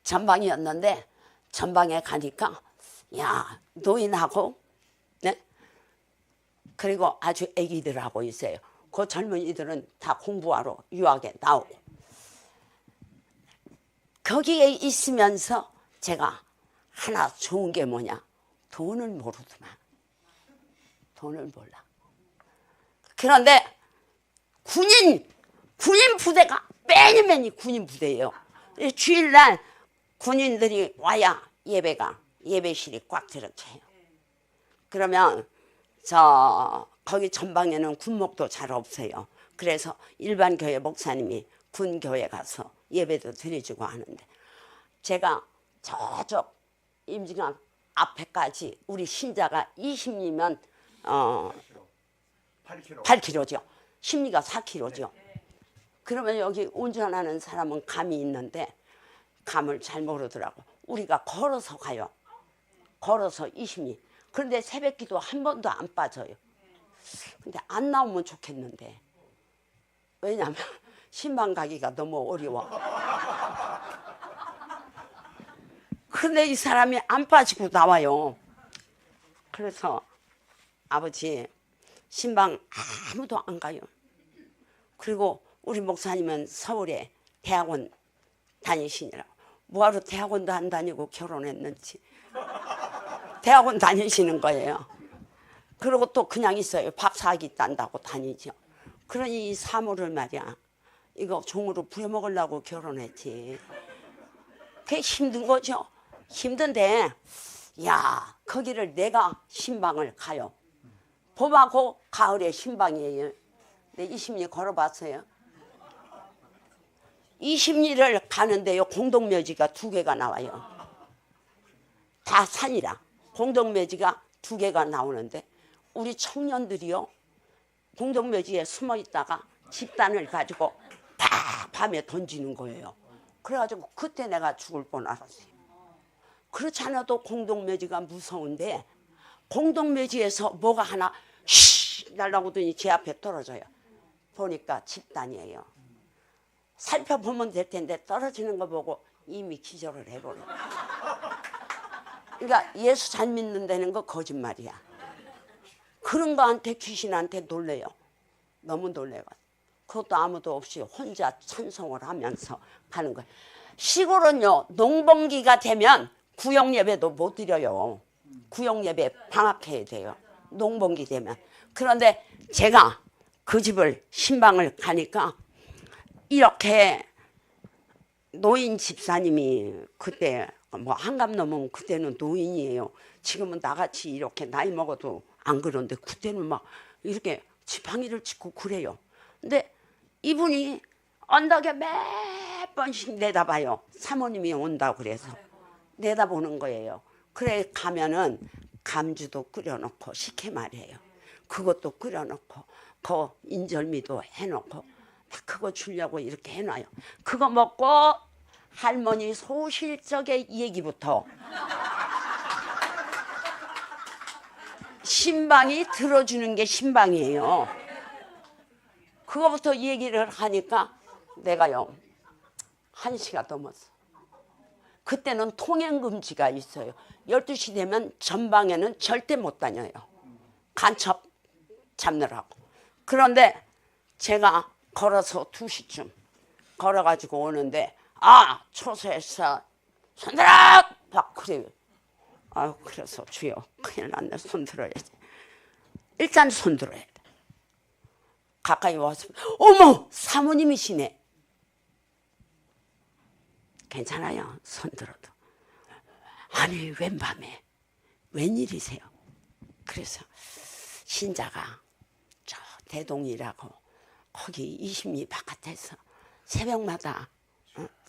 전방이었는데 전방에 가니까 야 노인하고 네? 그리고 아주 애기들하고 있어요. 그 젊은이들은 다 공부하러 유학에 나오고. 거기에 있으면서 제가 하나 좋은 게 뭐냐. 돈을 모르더만. 돈을 몰라. 그런데 군인 부대가 매니매니 군인 부대예요. 주일날 군인들이 와야 예배실이 꽉 들어차요. 그러면 거기 전방에는 군목도 잘 없어요. 그래서 일반 교회 목사님이 군 교회 가서 예배도 드려주고 하는데 제가 저쪽 임진강 앞에까지 우리 신자가 20리면 8km죠. 심리가 4km죠. 그러면 여기 운전하는 사람은 감이 있는데 감을 잘 모르더라고. 우리가 걸어서 가요. 걸어서 20리. 그런데 새벽기도 한 번도 안 빠져요. 근데 안 나오면 좋겠는데 왜냐하면 신방 가기가 너무 어려워. 근데 이 사람이 안 빠지고 나와요. 그래서 아버지 신방 아무도 안 가요. 그리고 우리 목사님은 서울에 대학원 다니시느라고. 뭐하러 대학원도 안 다니고 결혼했는지. 대학원 다니시는 거예요. 그리고 또 그냥 있어요. 박사학위 딴다고 다니죠. 그러니 이 사모를 말이야. 이거 종으로 부려먹으려고 결혼했지. 그게 힘든 거죠. 힘든데 야 거기를 내가 신방을 가요. 봄하고 가을에 신방이에요. 내 20리 걸어봤어요. 20리를 가는데요. 공동묘지가 2개가 나와요. 다 산이라 공동묘지가 2개가 나오는데 우리 청년들이요. 공동묘지에 숨어 있다가 집단을 가지고 다 밤에 던지는 거예요. 그래가지고 그때 내가 죽을 뻔 알았어요. 그렇지 않아도 공동묘지가 무서운데 공동묘지에서 뭐가 하나 쉬 날라오더니 제 앞에 떨어져요. 보니까 집단이에요. 살펴보면 될 텐데 떨어지는 거 보고 이미 기절을 해버려. 그러니까 예수 잘 믿는다는 거 거짓말이야. 그런 거한테 귀신한테 놀래요. 너무 놀래요. 그것도 아무도 없이 혼자 찬송을 하면서 가는 거예요. 시골은요 농번기가 되면 구역예배도 못 드려요. 구역예배 방학해야 돼요. 농번기 되면. 그런데 제가 그 집을 신방을 가니까 이렇게 노인 집사님이 그때 뭐 한갑 넘으면 그때는 노인이에요. 지금은 나같이 이렇게 나이 먹어도 안 그런데 그때는 막 이렇게 지팡이를 짚고 그래요. 근데 이분이 언덕에 몇 번씩 내다봐요. 사모님이 온다고 그래서 내다보는 거예요. 그래 가면은 감주도 끓여놓고 식혜말이에요. 그것도 끓여놓고 그 인절미도 해놓고 다 그거 주려고 이렇게 해놔요. 그거 먹고 할머니 소실적의 얘기부터 신방이 들어주는 게 신방이에요. 그거부터 얘기를 하니까 내가요 1시가 넘었어. 그때는 통행금지가 있어요. 12시 되면 전방에는 절대 못 다녀요. 간첩 잡느라고. 그런데 제가 걸어서 2시쯤 걸어가지고 오는데 초소에서 손들어! 막 그래요. 그래서 주여 큰일 났네. 손들어야지. 일단 손들어야 돼. 가까이 와서 어머 사모님이시네. 괜찮아요. 손들어도. 아니 웬 밤에 웬일이세요? 그래서 신자가 저 대동이라고 거기 20리 바깥에서 새벽마다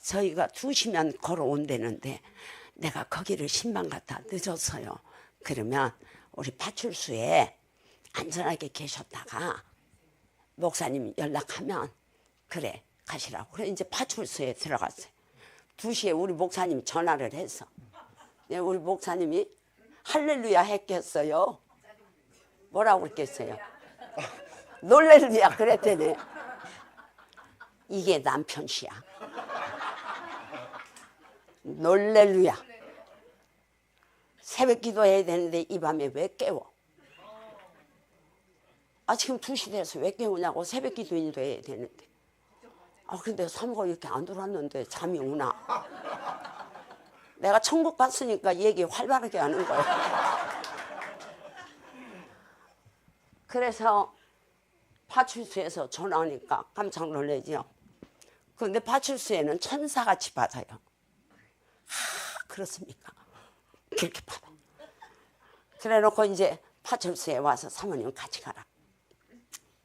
저희가 2시면 걸어온다는데 내가 거기를 신방 갔다 늦었어요. 그러면 우리 파출소에 안전하게 계셨다가 목사님 연락하면 그래 가시라고. 그래 이제 파출소에 들어갔어요. 2시에 우리 목사님 전화를 해서 우리 목사님이 할렐루야 했겠어요. 뭐라고 그랬겠어요? 놀렐루야 그랬더니 이게 남편 시야. 놀렐루야. 새벽 기도해야 되는데 이 밤에 왜 깨워? 지금 2시 돼서 왜 깨우냐고. 새벽 기도인도 해야 되는데. 근데 사모가 이렇게 안 들어왔는데 잠이 오나? 내가 천국 갔으니까 얘기 활발하게 하는 거야. 그래서 파출소에서 전화하니까 깜짝 놀라죠. 그런데 파출소에는 천사같이 받아요. 그렇습니까? 그렇게 받아. 그래 놓고 이제 파출소에 와서 사모님 같이 가라.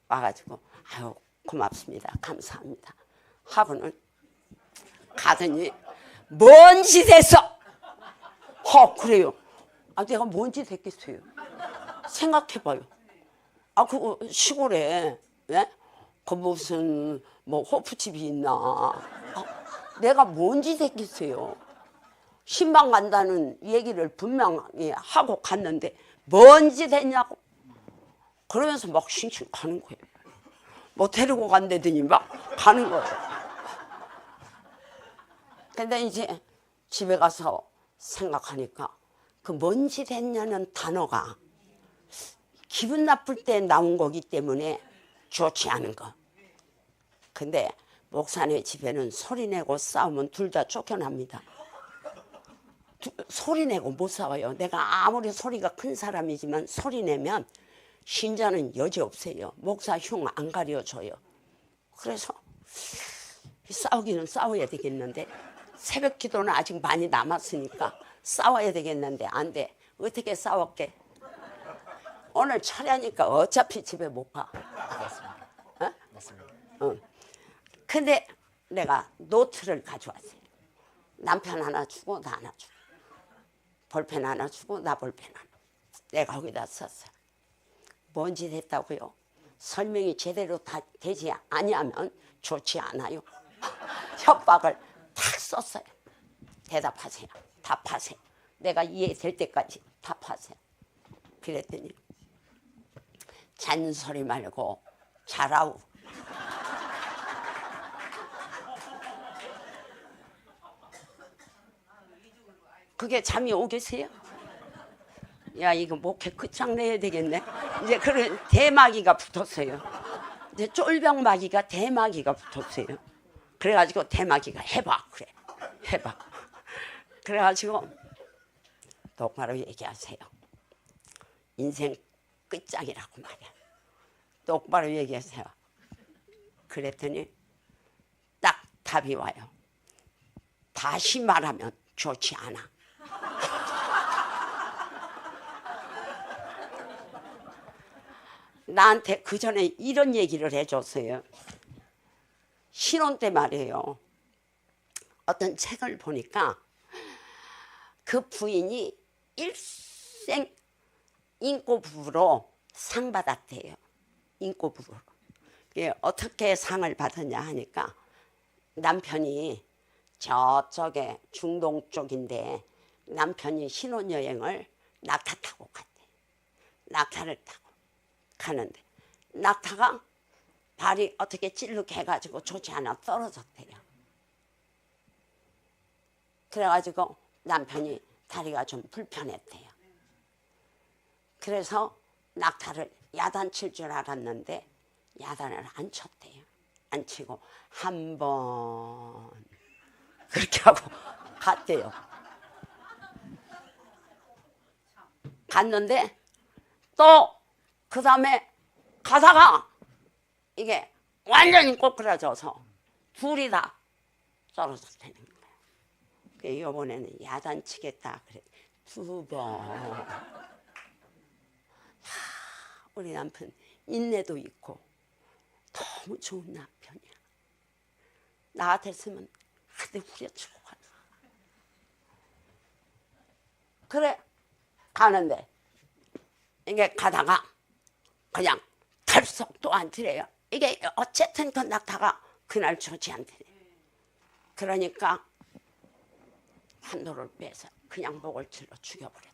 와가지고 아유 고맙습니다. 감사합니다. 하고는 가더니 뭔 짓 했어? 그래요. 내가 뭔 짓 했겠어요? 생각해봐요. 그 시골에 그 무슨 뭐 호프집이 있나? 내가 뭔 짓 했겠어요? 신방 간다는 얘기를 분명히 하고 갔는데 뭔 짓 했냐고. 그러면서 막 싱싱 가는 거예요. 뭐 데리고 간다더니 막 가는 거예요. 근데 이제 집에 가서 생각하니까 그 뭔 짓 했냐는 단어가 기분 나쁠 때 나온 거기 때문에 좋지 않은 거. 근데 목사님 집에는 소리내고 싸우면 둘 다 쫓겨납니다. 소리내고 못 싸워요. 내가 아무리 소리가 큰 사람이지만 소리내면 신자는 여지없어요. 목사 흉 안 가려줘요. 그래서 싸우기는 싸워야 되겠는데 새벽 기도는 아직 많이 남았으니까 싸워야 되겠는데 안 돼. 어떻게 싸웠게? 오늘 철야니까 어차피 집에 못 가. 맞습니다. 맞습니다. 근데 내가 노트를 가져왔어요. 남편 하나 주고 나 하나 주고, 볼펜 하나 주고 나 볼펜 하나. 내가 거기다 썼어요. 뭔지 됐다고요? 설명이 제대로 다 되지 아니하면 좋지 않아요. 협박을 탁 썼어요. 대답하세요. 답하세요. 내가 이해될 때까지 답하세요. 그랬더니 잔소리 말고 잘하오. 그게 잠이 오겠어요? 야, 이거 목회 끝장내야 되겠네. 이제 그런 대마귀가 붙었어요. 이제 쫄병마귀가 대마귀가 붙었어요. 그래가지고 대마귀가 해봐, 그래. 해봐. 그래가지고 똑바로 얘기하세요. 인생 끝장이라고 말이야. 똑바로 얘기하세요. 그랬더니 딱 답이 와요. 다시 말하면 좋지 않아. 나한테 그 전에 이런 얘기를 해줬어요. 신혼 때 말이에요. 어떤 책을 보니까 그 부인이 일생 인꼬부부로 상 받았대요. 인꼬부부로. 어떻게 상을 받았냐 하니까 남편이 저쪽에 중동 쪽인데 남편이 신혼여행을 낙타 타고 갔대. 낙타를 타고 가는데 낙타가 발이 어떻게 찔르게 해가지고 좋지 않아 떨어졌대요. 그래가지고 남편이 다리가 좀 불편했대요. 그래서 낙타를 야단칠 줄 알았는데 야단을 안 쳤대요. 안 치고 한 번 그렇게 하고 갔대요. 갔는데 또 그 다음에 가다가 이게 완전히 꼬꾸라져서 둘이 다 떨어졌다는 거예요. 이번에는 야단치겠다 그래. 2번. 우리 남편 인내도 있고 너무 좋은 남편이야. 나 같았으면 한대 후려치고 갔어. 그래 가는데 이게 가다가 그냥 털썩도 안 들어요. 이게 어쨌든 그 낙타가 그날 좋지 않대. 그러니까 한도를 빼서 그냥 목을 찔러 죽여버렸대.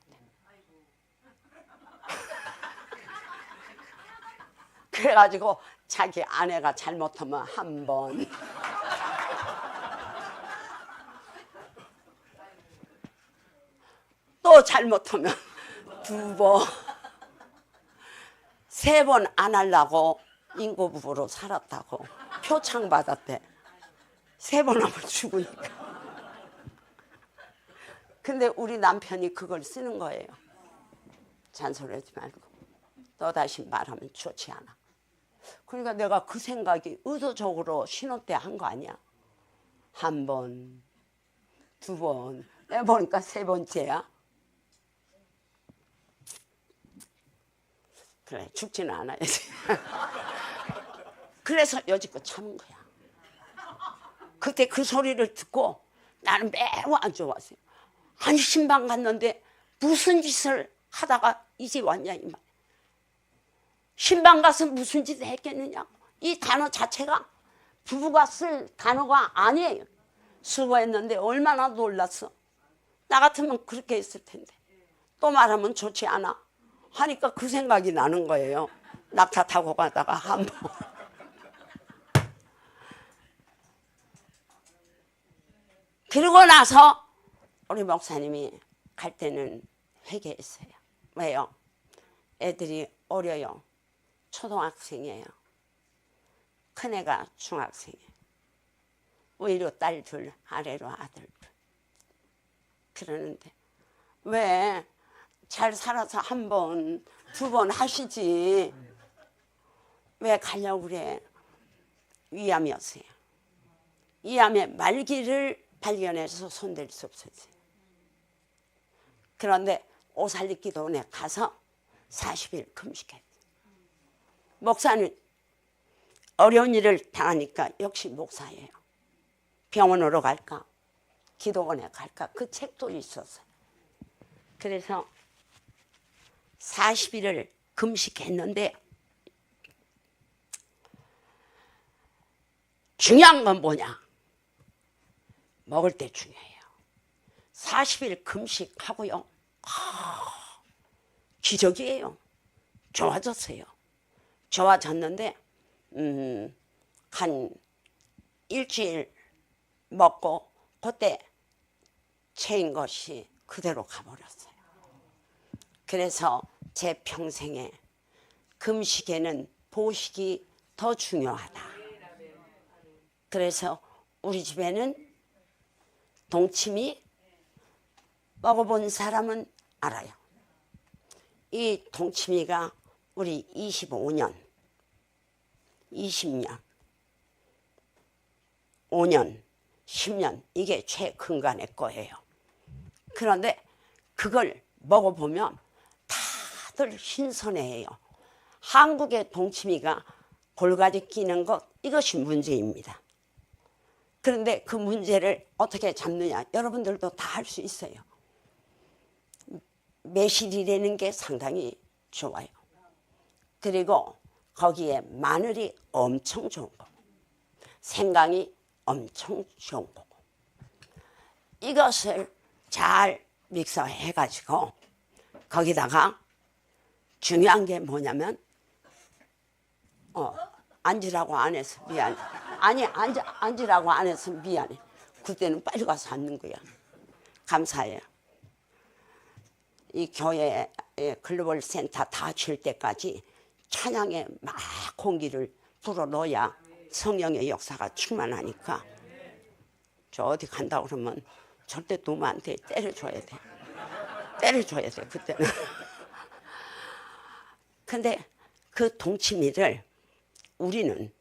그래가지고 자기 아내가 잘못하면 한 번, 또 잘못하면 2번, 3번 안 하려고 인고부부로 살았다고 표창 받았대. 3번 하면 죽으니까. 근데 우리 남편이 그걸 쓰는 거예요. 잔소리하지 말고 또다시 말하면 좋지 않아. 그러니까 내가 그 생각이 의도적으로 신혼 때 한 거 아니야. 1번, 2번, 내가 보니까 3번째야. 그래, 죽지는 않아야지. 그래서 여지껏 참은 거야. 그때 그 소리를 듣고 나는 매우 안 좋았어요. 아니, 신방 갔는데 무슨 짓을 하다가 이제 왔냐 이 말. 신방 가서 무슨 짓을 했겠느냐. 이 단어 자체가 부부가 쓸 단어가 아니에요. 수고했는데 얼마나 놀랐어. 나 같으면 그렇게 했을 텐데. 또 말하면 좋지 않아 하니까 그 생각이 나는 거예요. 낙타 타고 가다가 한 번. 그러고 나서 우리 목사님이 갈 때는 회개했어요. 왜요? 애들이 어려요. 초등학생이에요. 큰애가 중학생이에요. 위로 딸 2, 아래로 아들 2. 그러는데 왜 잘 살아서 1번, 2번 하시지 왜 가려고 그래? 위암이었어요. 위암의 말기를 발견해서 손댈 수 없었어요. 그런데 오살리 기도원에 가서 40일 금식했어요. 목사는 어려운 일을 당하니까 역시 목사예요. 병원으로 갈까 기도원에 갈까 그 책도 있었어요. 그래서 40일을 금식했는데 중요한 건 뭐냐? 먹을 때 중요해요. 40일 금식하고요. 기적이에요. 좋아졌어요. 좋아졌는데 한 일주일 먹고 그때 체인 것이 그대로 가버렸어요. 그래서 제 평생에 금식에는 보식이 더 중요하다. 그래서 우리 집에는 동치미 먹어본 사람은 알아요. 이 동치미가 우리 25년, 20년, 5년, 10년 이게 최근간의 거예요. 그런데 그걸 먹어보면 다들 신선해해요. 한국의 동치미가 골가지 끼는 것 이것이 문제입니다. 그런데 그 문제를 어떻게 잡느냐 여러분들도 다 할 수 있어요. 매실이라는 게 상당히 좋아요. 그리고 거기에 마늘이 엄청 좋은 거고 생강이 엄청 좋은 거고 이것을 잘 믹서해 가지고 거기다가 중요한 게 뭐냐면 앉으라고 안 해서 미안해. 아니 앉으라고 안 해서 미안해. 그때는 빨리 가서 앉는 거야. 감사해요. 이 교회에 글로벌 센터 다 줄 때까지 찬양에 막 공기를 불어넣어야 성령의 역사가 충만하니까 저 어디 간다 그러면 절대 놓으면 안 돼. 때려줘야 돼. 때려줘야 돼 그때는. 근데 그 동치미를 우리는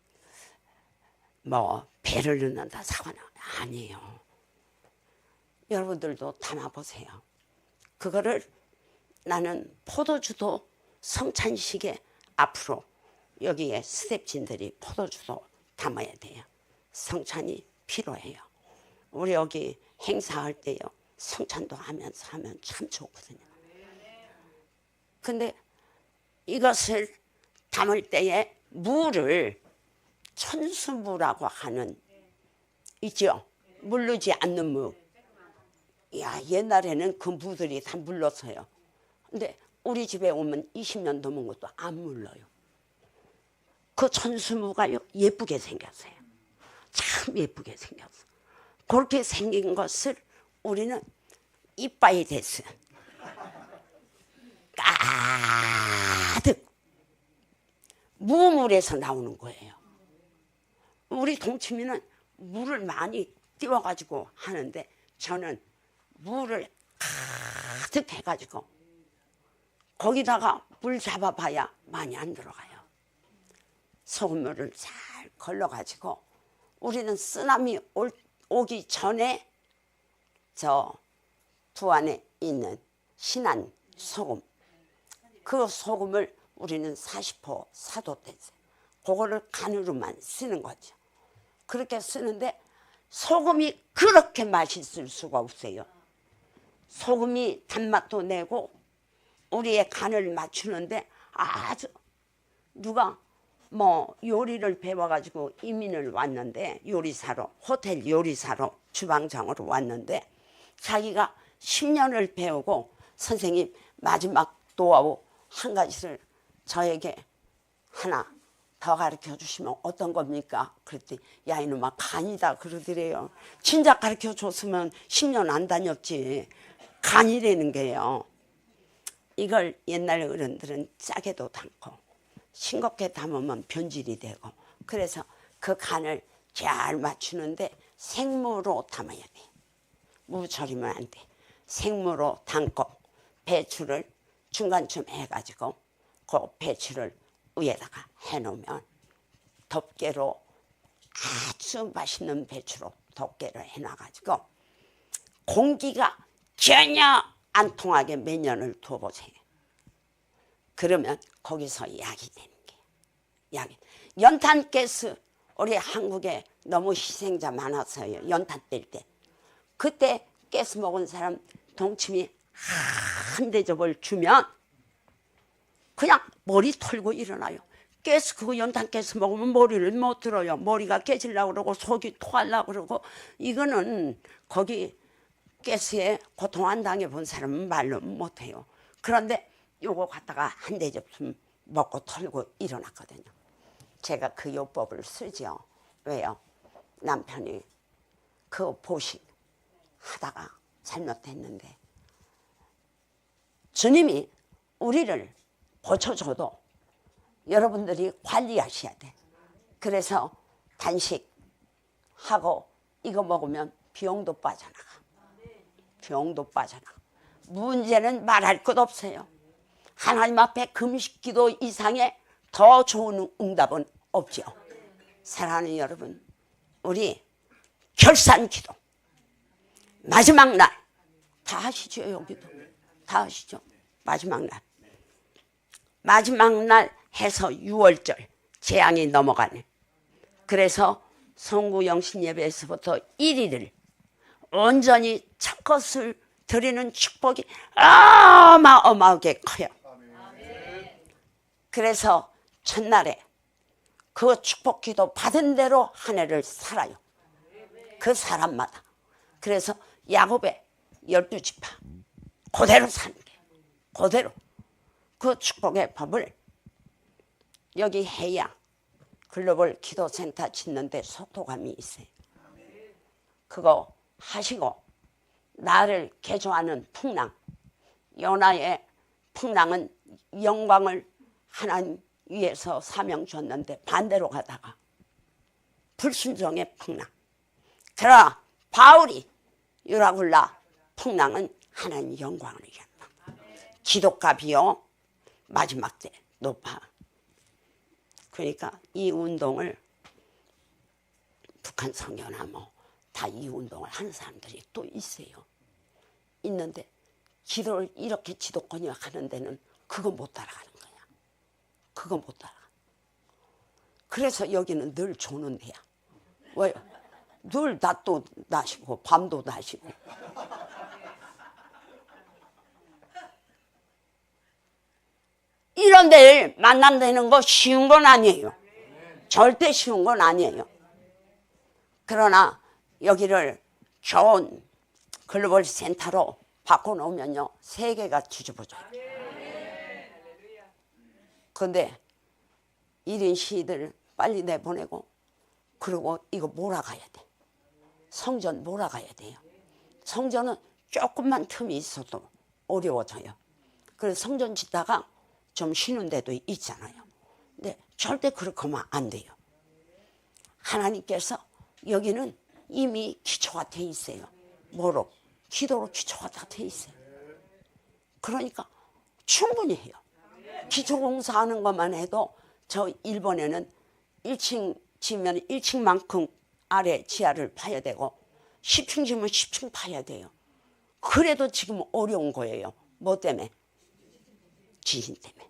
뭐 배를 넣는다 사거나 아니에요. 여러분들도 담아보세요. 그거를 나는 포도주도 성찬식에 앞으로 여기에 스텝진들이 포도주도 담아야 돼요. 성찬이 필요해요. 우리 여기 행사할 때요. 성찬도 하면서 하면 참 좋거든요. 근데 이것을 담을 때에 물을 천수무라고 하는 있죠. 물르지 않는 무. 야 옛날에는 그 무들이 다 물렀어요. 근데 우리 집에 오면 20년 넘은 것도 안 물러요. 그 천수무가요 예쁘게 생겼어요. 참 예쁘게 생겼어. 그렇게 생긴 것을 우리는 이빠이 됐어. 가득 무물에서 나오는 거예요. 우리 동치미는 물을 많이 띄워가지고 하는데 저는 물을 가득 해가지고 거기다가 물 잡아봐야 많이 안 들어가요. 소금물을 잘 걸러가지고 우리는 쓰나미 오기 전에 저 두안에 있는 신안 소금 그 소금을 우리는 40% 사도 됐어요. 그거를 간으로만 쓰는 거죠. 그렇게 쓰는데 소금이 그렇게 맛있을 수가 없어요. 소금이 단맛도 내고 우리의 간을 맞추는데 아주 누가 뭐 요리를 배워가지고 이민을 왔는데 요리사로 호텔 요리사로 주방장으로 왔는데 자기가 10년을 배우고 선생님 마지막 노하우 한 가지를 저에게 하나 더 가르쳐 주시면 어떤 겁니까? 그랬더니 야 이놈아 간이다 그러더래요. 진작 가르쳐 줬으면 10년 안 다녔지. 간이라는 게요. 이걸 옛날 어른들은 짜게도 담고 싱겁게 담으면 변질이 되고 그래서 그 간을 잘 맞추는데 생무로 담아야 돼. 무 절이면 안 돼. 생무로 담고 배추를 중간쯤 해가지고 그 배추를 위에다가 해놓으면 덮개로 아주 맛있는 배추로 덮개를 해놔가지고 공기가 전혀 안 통하게 몇 년을 둬보세요. 그러면 거기서 약이 되는 거예요. 약이. 연탄가스 우리 한국에 너무 희생자 많았어요. 연탄 뗄 때. 그때 가스 먹은 사람 동치미 한 대접을 주면 그냥 머리 털고 일어나요. 가스 그거 연탄 가스 먹으면 머리를 못 들어요. 머리가 깨지려고 그러고 속이 토하려고 그러고. 이거는 거기 가스에 고통 안 당해본 사람은 말로 못해요. 그런데 요거 갖다가 한 대접 먹고 털고 일어났거든요. 제가 그 요법을 쓰죠. 왜요? 남편이 그 보식 하다가 잘못했는데 주님이 우리를 고쳐줘도 여러분들이 관리하셔야 돼. 그래서 단식하고 이거 먹으면 비용도 빠져나가. 비용도 빠져나가. 문제는 말할 것 없어요. 하나님 앞에 금식기도 이상의 더 좋은 응답은 없죠. 사랑하는 여러분, 우리 결산기도 마지막 날 다 하시죠. 여기도 다 하시죠. 마지막 날 해서 6월절 재앙이 넘어가네. 그래서 송구영신 예배에서부터 1일을 온전히 첫것을 드리는 축복이 어마어마하게 커요. 그래서 첫날에 그 축복기도 받은 대로 한 해를 살아요. 그 사람마다. 그래서 야곱의 12지파 그대로 사는 게 그대로 그 축복의 법을 여기 해야 글로벌 기도센터 짓는데 속도감이 있어요. 그거 하시고 나를 개조하는 풍랑, 요나의 풍랑은 영광을 하나님 위해서 사명 줬는데 반대로 가다가 불순종의 풍랑. 그러나 바울이 유라굴라 풍랑은 하나님 영광을 위한 풍랑. 기독값이요 마지막 때 높아. 그러니까 이 운동을 북한 성교나 뭐 다 이 운동을 하는 사람들이 또 있어요. 있는데 기도를 이렇게 지도권이 하는 데는 그거 못 따라가는 거야. 그거 못 따라가. 그래서 여기는 늘 조는 데야. 왜요? 늘 낮도 나시고 밤도 나시고. 이런 데를 만난다는 거 쉬운 건 아니에요. 절대 쉬운 건 아니에요. 그러나 여기를 좋은 글로벌 센터로 바꿔놓으면요 세계가 뒤집어져요. 그런데 1인 시위들 빨리 내보내고 그리고 이거 몰아가야 돼. 성전 몰아가야 돼요. 성전은 조금만 틈이 있어도 어려워져요. 그래서 성전 짓다가 좀 쉬는 데도 있잖아요. 근데 절대 그렇게 하면 안 돼요. 하나님께서 여기는 이미 기초가 돼 있어요. 뭐로? 기도로 기초가 다 돼 있어요. 그러니까 충분히 해요. 기초공사하는 것만 해도 저 일본에는 1층 지면 1층만큼 아래 지하를 파야 되고 10층 지면 10층 파야 돼요. 그래도 지금 어려운 거예요. 뭐 때문에? 지진 때문에.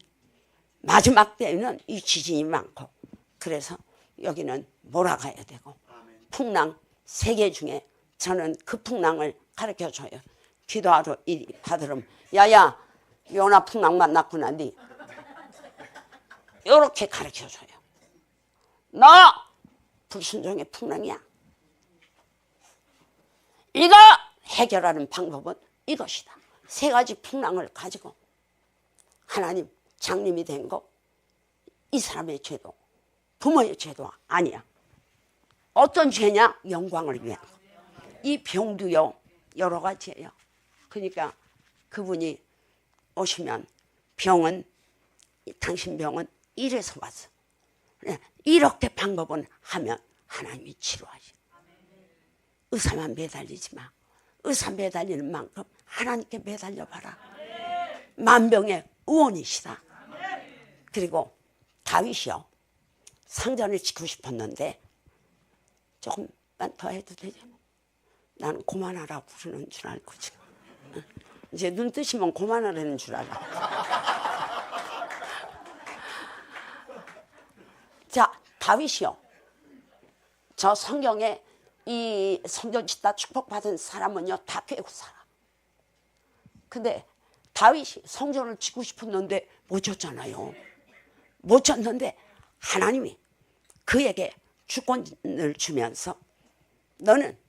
마지막 때는 이 지진이 많고 그래서 여기는 몰아가야 되고 풍랑 3개 중에 저는 그 풍랑을 가르쳐줘요. 기도하러 하더럼 야야 요나 풍랑 만났구나 니. 요렇게 가르쳐줘요. 너 불순종의 풍랑이야. 이거 해결하는 방법은 이것이다. 3가지 풍랑을 가지고 하나님 장님이 된 거 이 사람의 죄도 부모의 죄도 아니야. 어떤 죄냐? 영광을 위한 거. 이 병도요 여러 가지예요. 그러니까 그분이 오시면 병은 당신 병은 이래서 왔어. 이렇게 방법은 하면 하나님이 치료하셔. 의사만 매달리지 마. 의사 매달리는 만큼 하나님께 매달려봐라. 만병의 의원이시다. 그리고 다윗이요. 상전을 짓고 싶었는데 조금만 더 해도 되죠. 나는 고만하라고 그러는 줄 알고 지금. 이제 눈 뜨시면 고만하라는 줄 알아. 자, 다윗이요. 저 성경에 이 성전 짓다 축복받은 사람은요 다 깨고 살아. 근데 다윗이 성전을 짓고 싶었는데 못 졌잖아요. 못 졌는데 하나님이 그에게 주권을 주면서 너는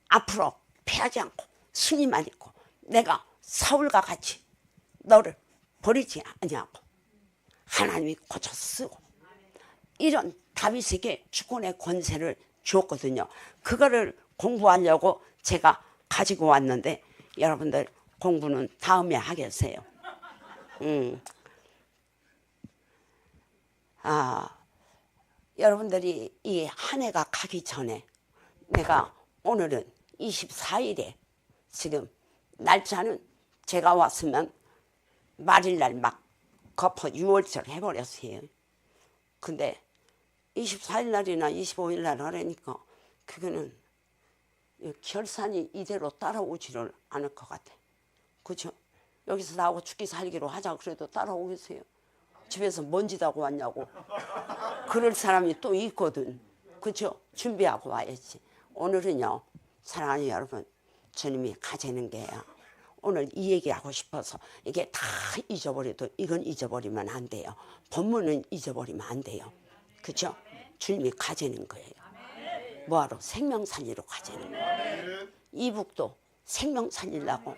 앞으로 패하지 않고 승리만 있고 내가 사울과 같이 너를 버리지 아니하고 하나님이 고쳐 쓰고 이런 다윗에게 주권의 권세를 주었거든요. 그거를 공부하려고 제가 가지고 왔는데 여러분들 공부는 다음에 하겠어요. 여러분들이 이 한 해가 가기 전에 내가 오늘은 24일에 지금 날짜는 제가 왔으면 말일날 막 거퍼 6월절 해버렸어요. 근데 24일 날이나 25일 날 하려니까 그거는 결산이 이대로 따라오지를 않을 것 같아. 그렇죠? 여기서 나하고 죽기 살기로 하자 그래도 따라오겠어요? 집에서 먼지 하고 왔냐고. 그럴 사람이 또 있거든. 그렇죠? 준비하고 와야지. 오늘은요, 사랑하는 여러분, 주님이 가지는 게요. 오늘 이 얘기하고 싶어서 이게 다 잊어버려도 이건 잊어버리면 안 돼요. 본문은 잊어버리면 안 돼요. 그렇죠? 주님이 가지는 거예요. 뭐하러? 생명 살리러 가지는 거예요. 이북도 생명 살리려고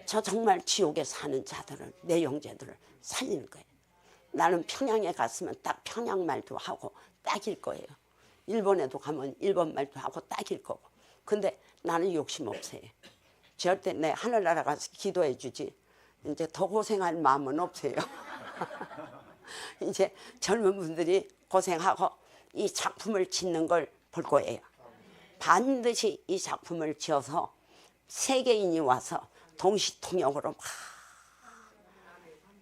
저 정말 지옥에 사는 자들을, 내 형제들을 살리는 거예요. 나는 평양에 갔으면 딱 평양 말도 하고 딱일 거예요. 일본에도 가면 일본 말도 하고 딱일 거고. 근데 나는 욕심 없어요. 절대 내 하늘나라 가서 기도해 주지. 이제 더 고생할 마음은 없어요. 이제 젊은 분들이 고생하고 이 작품을 짓는 걸 볼 거예요. 반드시 이 작품을 지어서 세계인이 와서 동시통역으로 막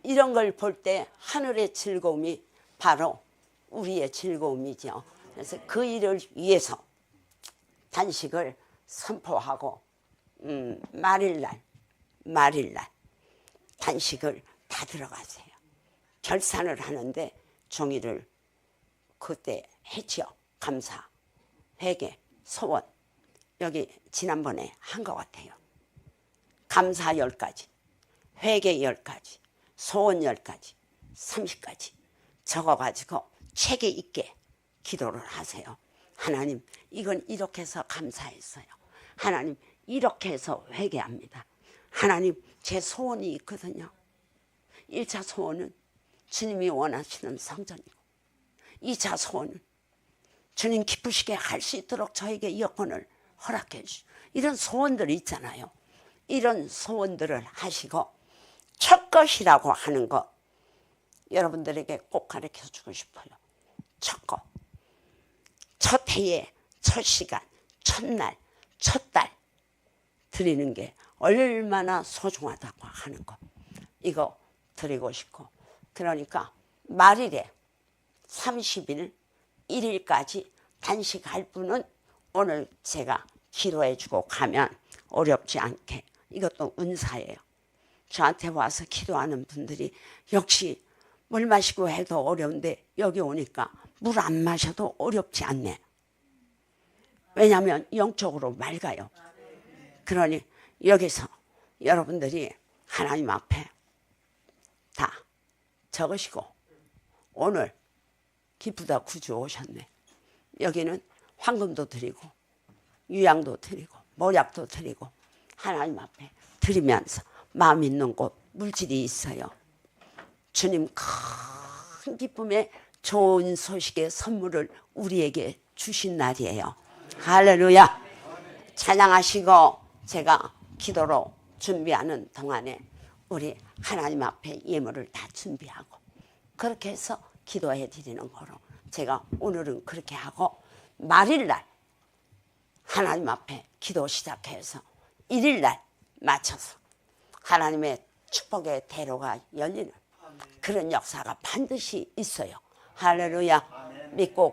이런 걸 볼 때 하늘의 즐거움이 바로 우리의 즐거움이죠. 그래서 그 일을 위해서 단식을 선포하고 말일날 단식을 다 들어가세요. 결산을 하는데 종이를 그때 했죠. 감사, 회개, 소원 여기 지난번에 한 것 같아요. 감사 10가지, 회개 10가지, 소원 10가지, 30가지 적어가지고 책에 있게 기도를 하세요. 하나님 이건 이렇게 해서 감사했어요. 하나님 이렇게 해서 회개합니다. 하나님 제 소원이 있거든요. 1차 소원은 주님이 원하시는 성전이고 2차 소원은 주님 기쁘시게 할 수 있도록 저에게 여건을 허락해 주시고 이런 소원들이 있잖아요. 이런 소원들을 하시고 첫 것이라고 하는 것 여러분들에게 꼭 가르쳐 주고 싶어요. 첫 것, 첫 해에 첫 시간, 첫날, 첫달 드리는 게 얼마나 소중하다고 하는 거 이거 드리고 싶고 그러니까 말일에 30일 1일까지 단식할 분은 오늘 제가 기도해 주고 가면 어렵지 않게 이것도 은사예요. 저한테 와서 기도하는 분들이 역시 물 마시고 해도 어려운데 여기 오니까 물 안 마셔도 어렵지 않네. 왜냐하면 영적으로 맑아요. 그러니 여기서 여러분들이 하나님 앞에 다 적으시고 오늘 기쁘다 구주 오셨네. 여기는 황금도 드리고 유향도 드리고 모략도 드리고 하나님 앞에 드리면서 마음 있는 곳 물질이 있어요. 주님 큰 기쁨의 좋은 소식의 선물을 우리에게 주신 날이에요. 할렐루야. 찬양하시고 제가 기도로 준비하는 동안에 우리 하나님 앞에 예물을 다 준비하고 그렇게 해서 기도해 드리는 거로 제가 오늘은 그렇게 하고 말일날 하나님 앞에 기도 시작해서 1일날 맞춰서 하나님의 축복의 대로가 열리는 그런 역사가 반드시 있어요. 할렐루야. 믿고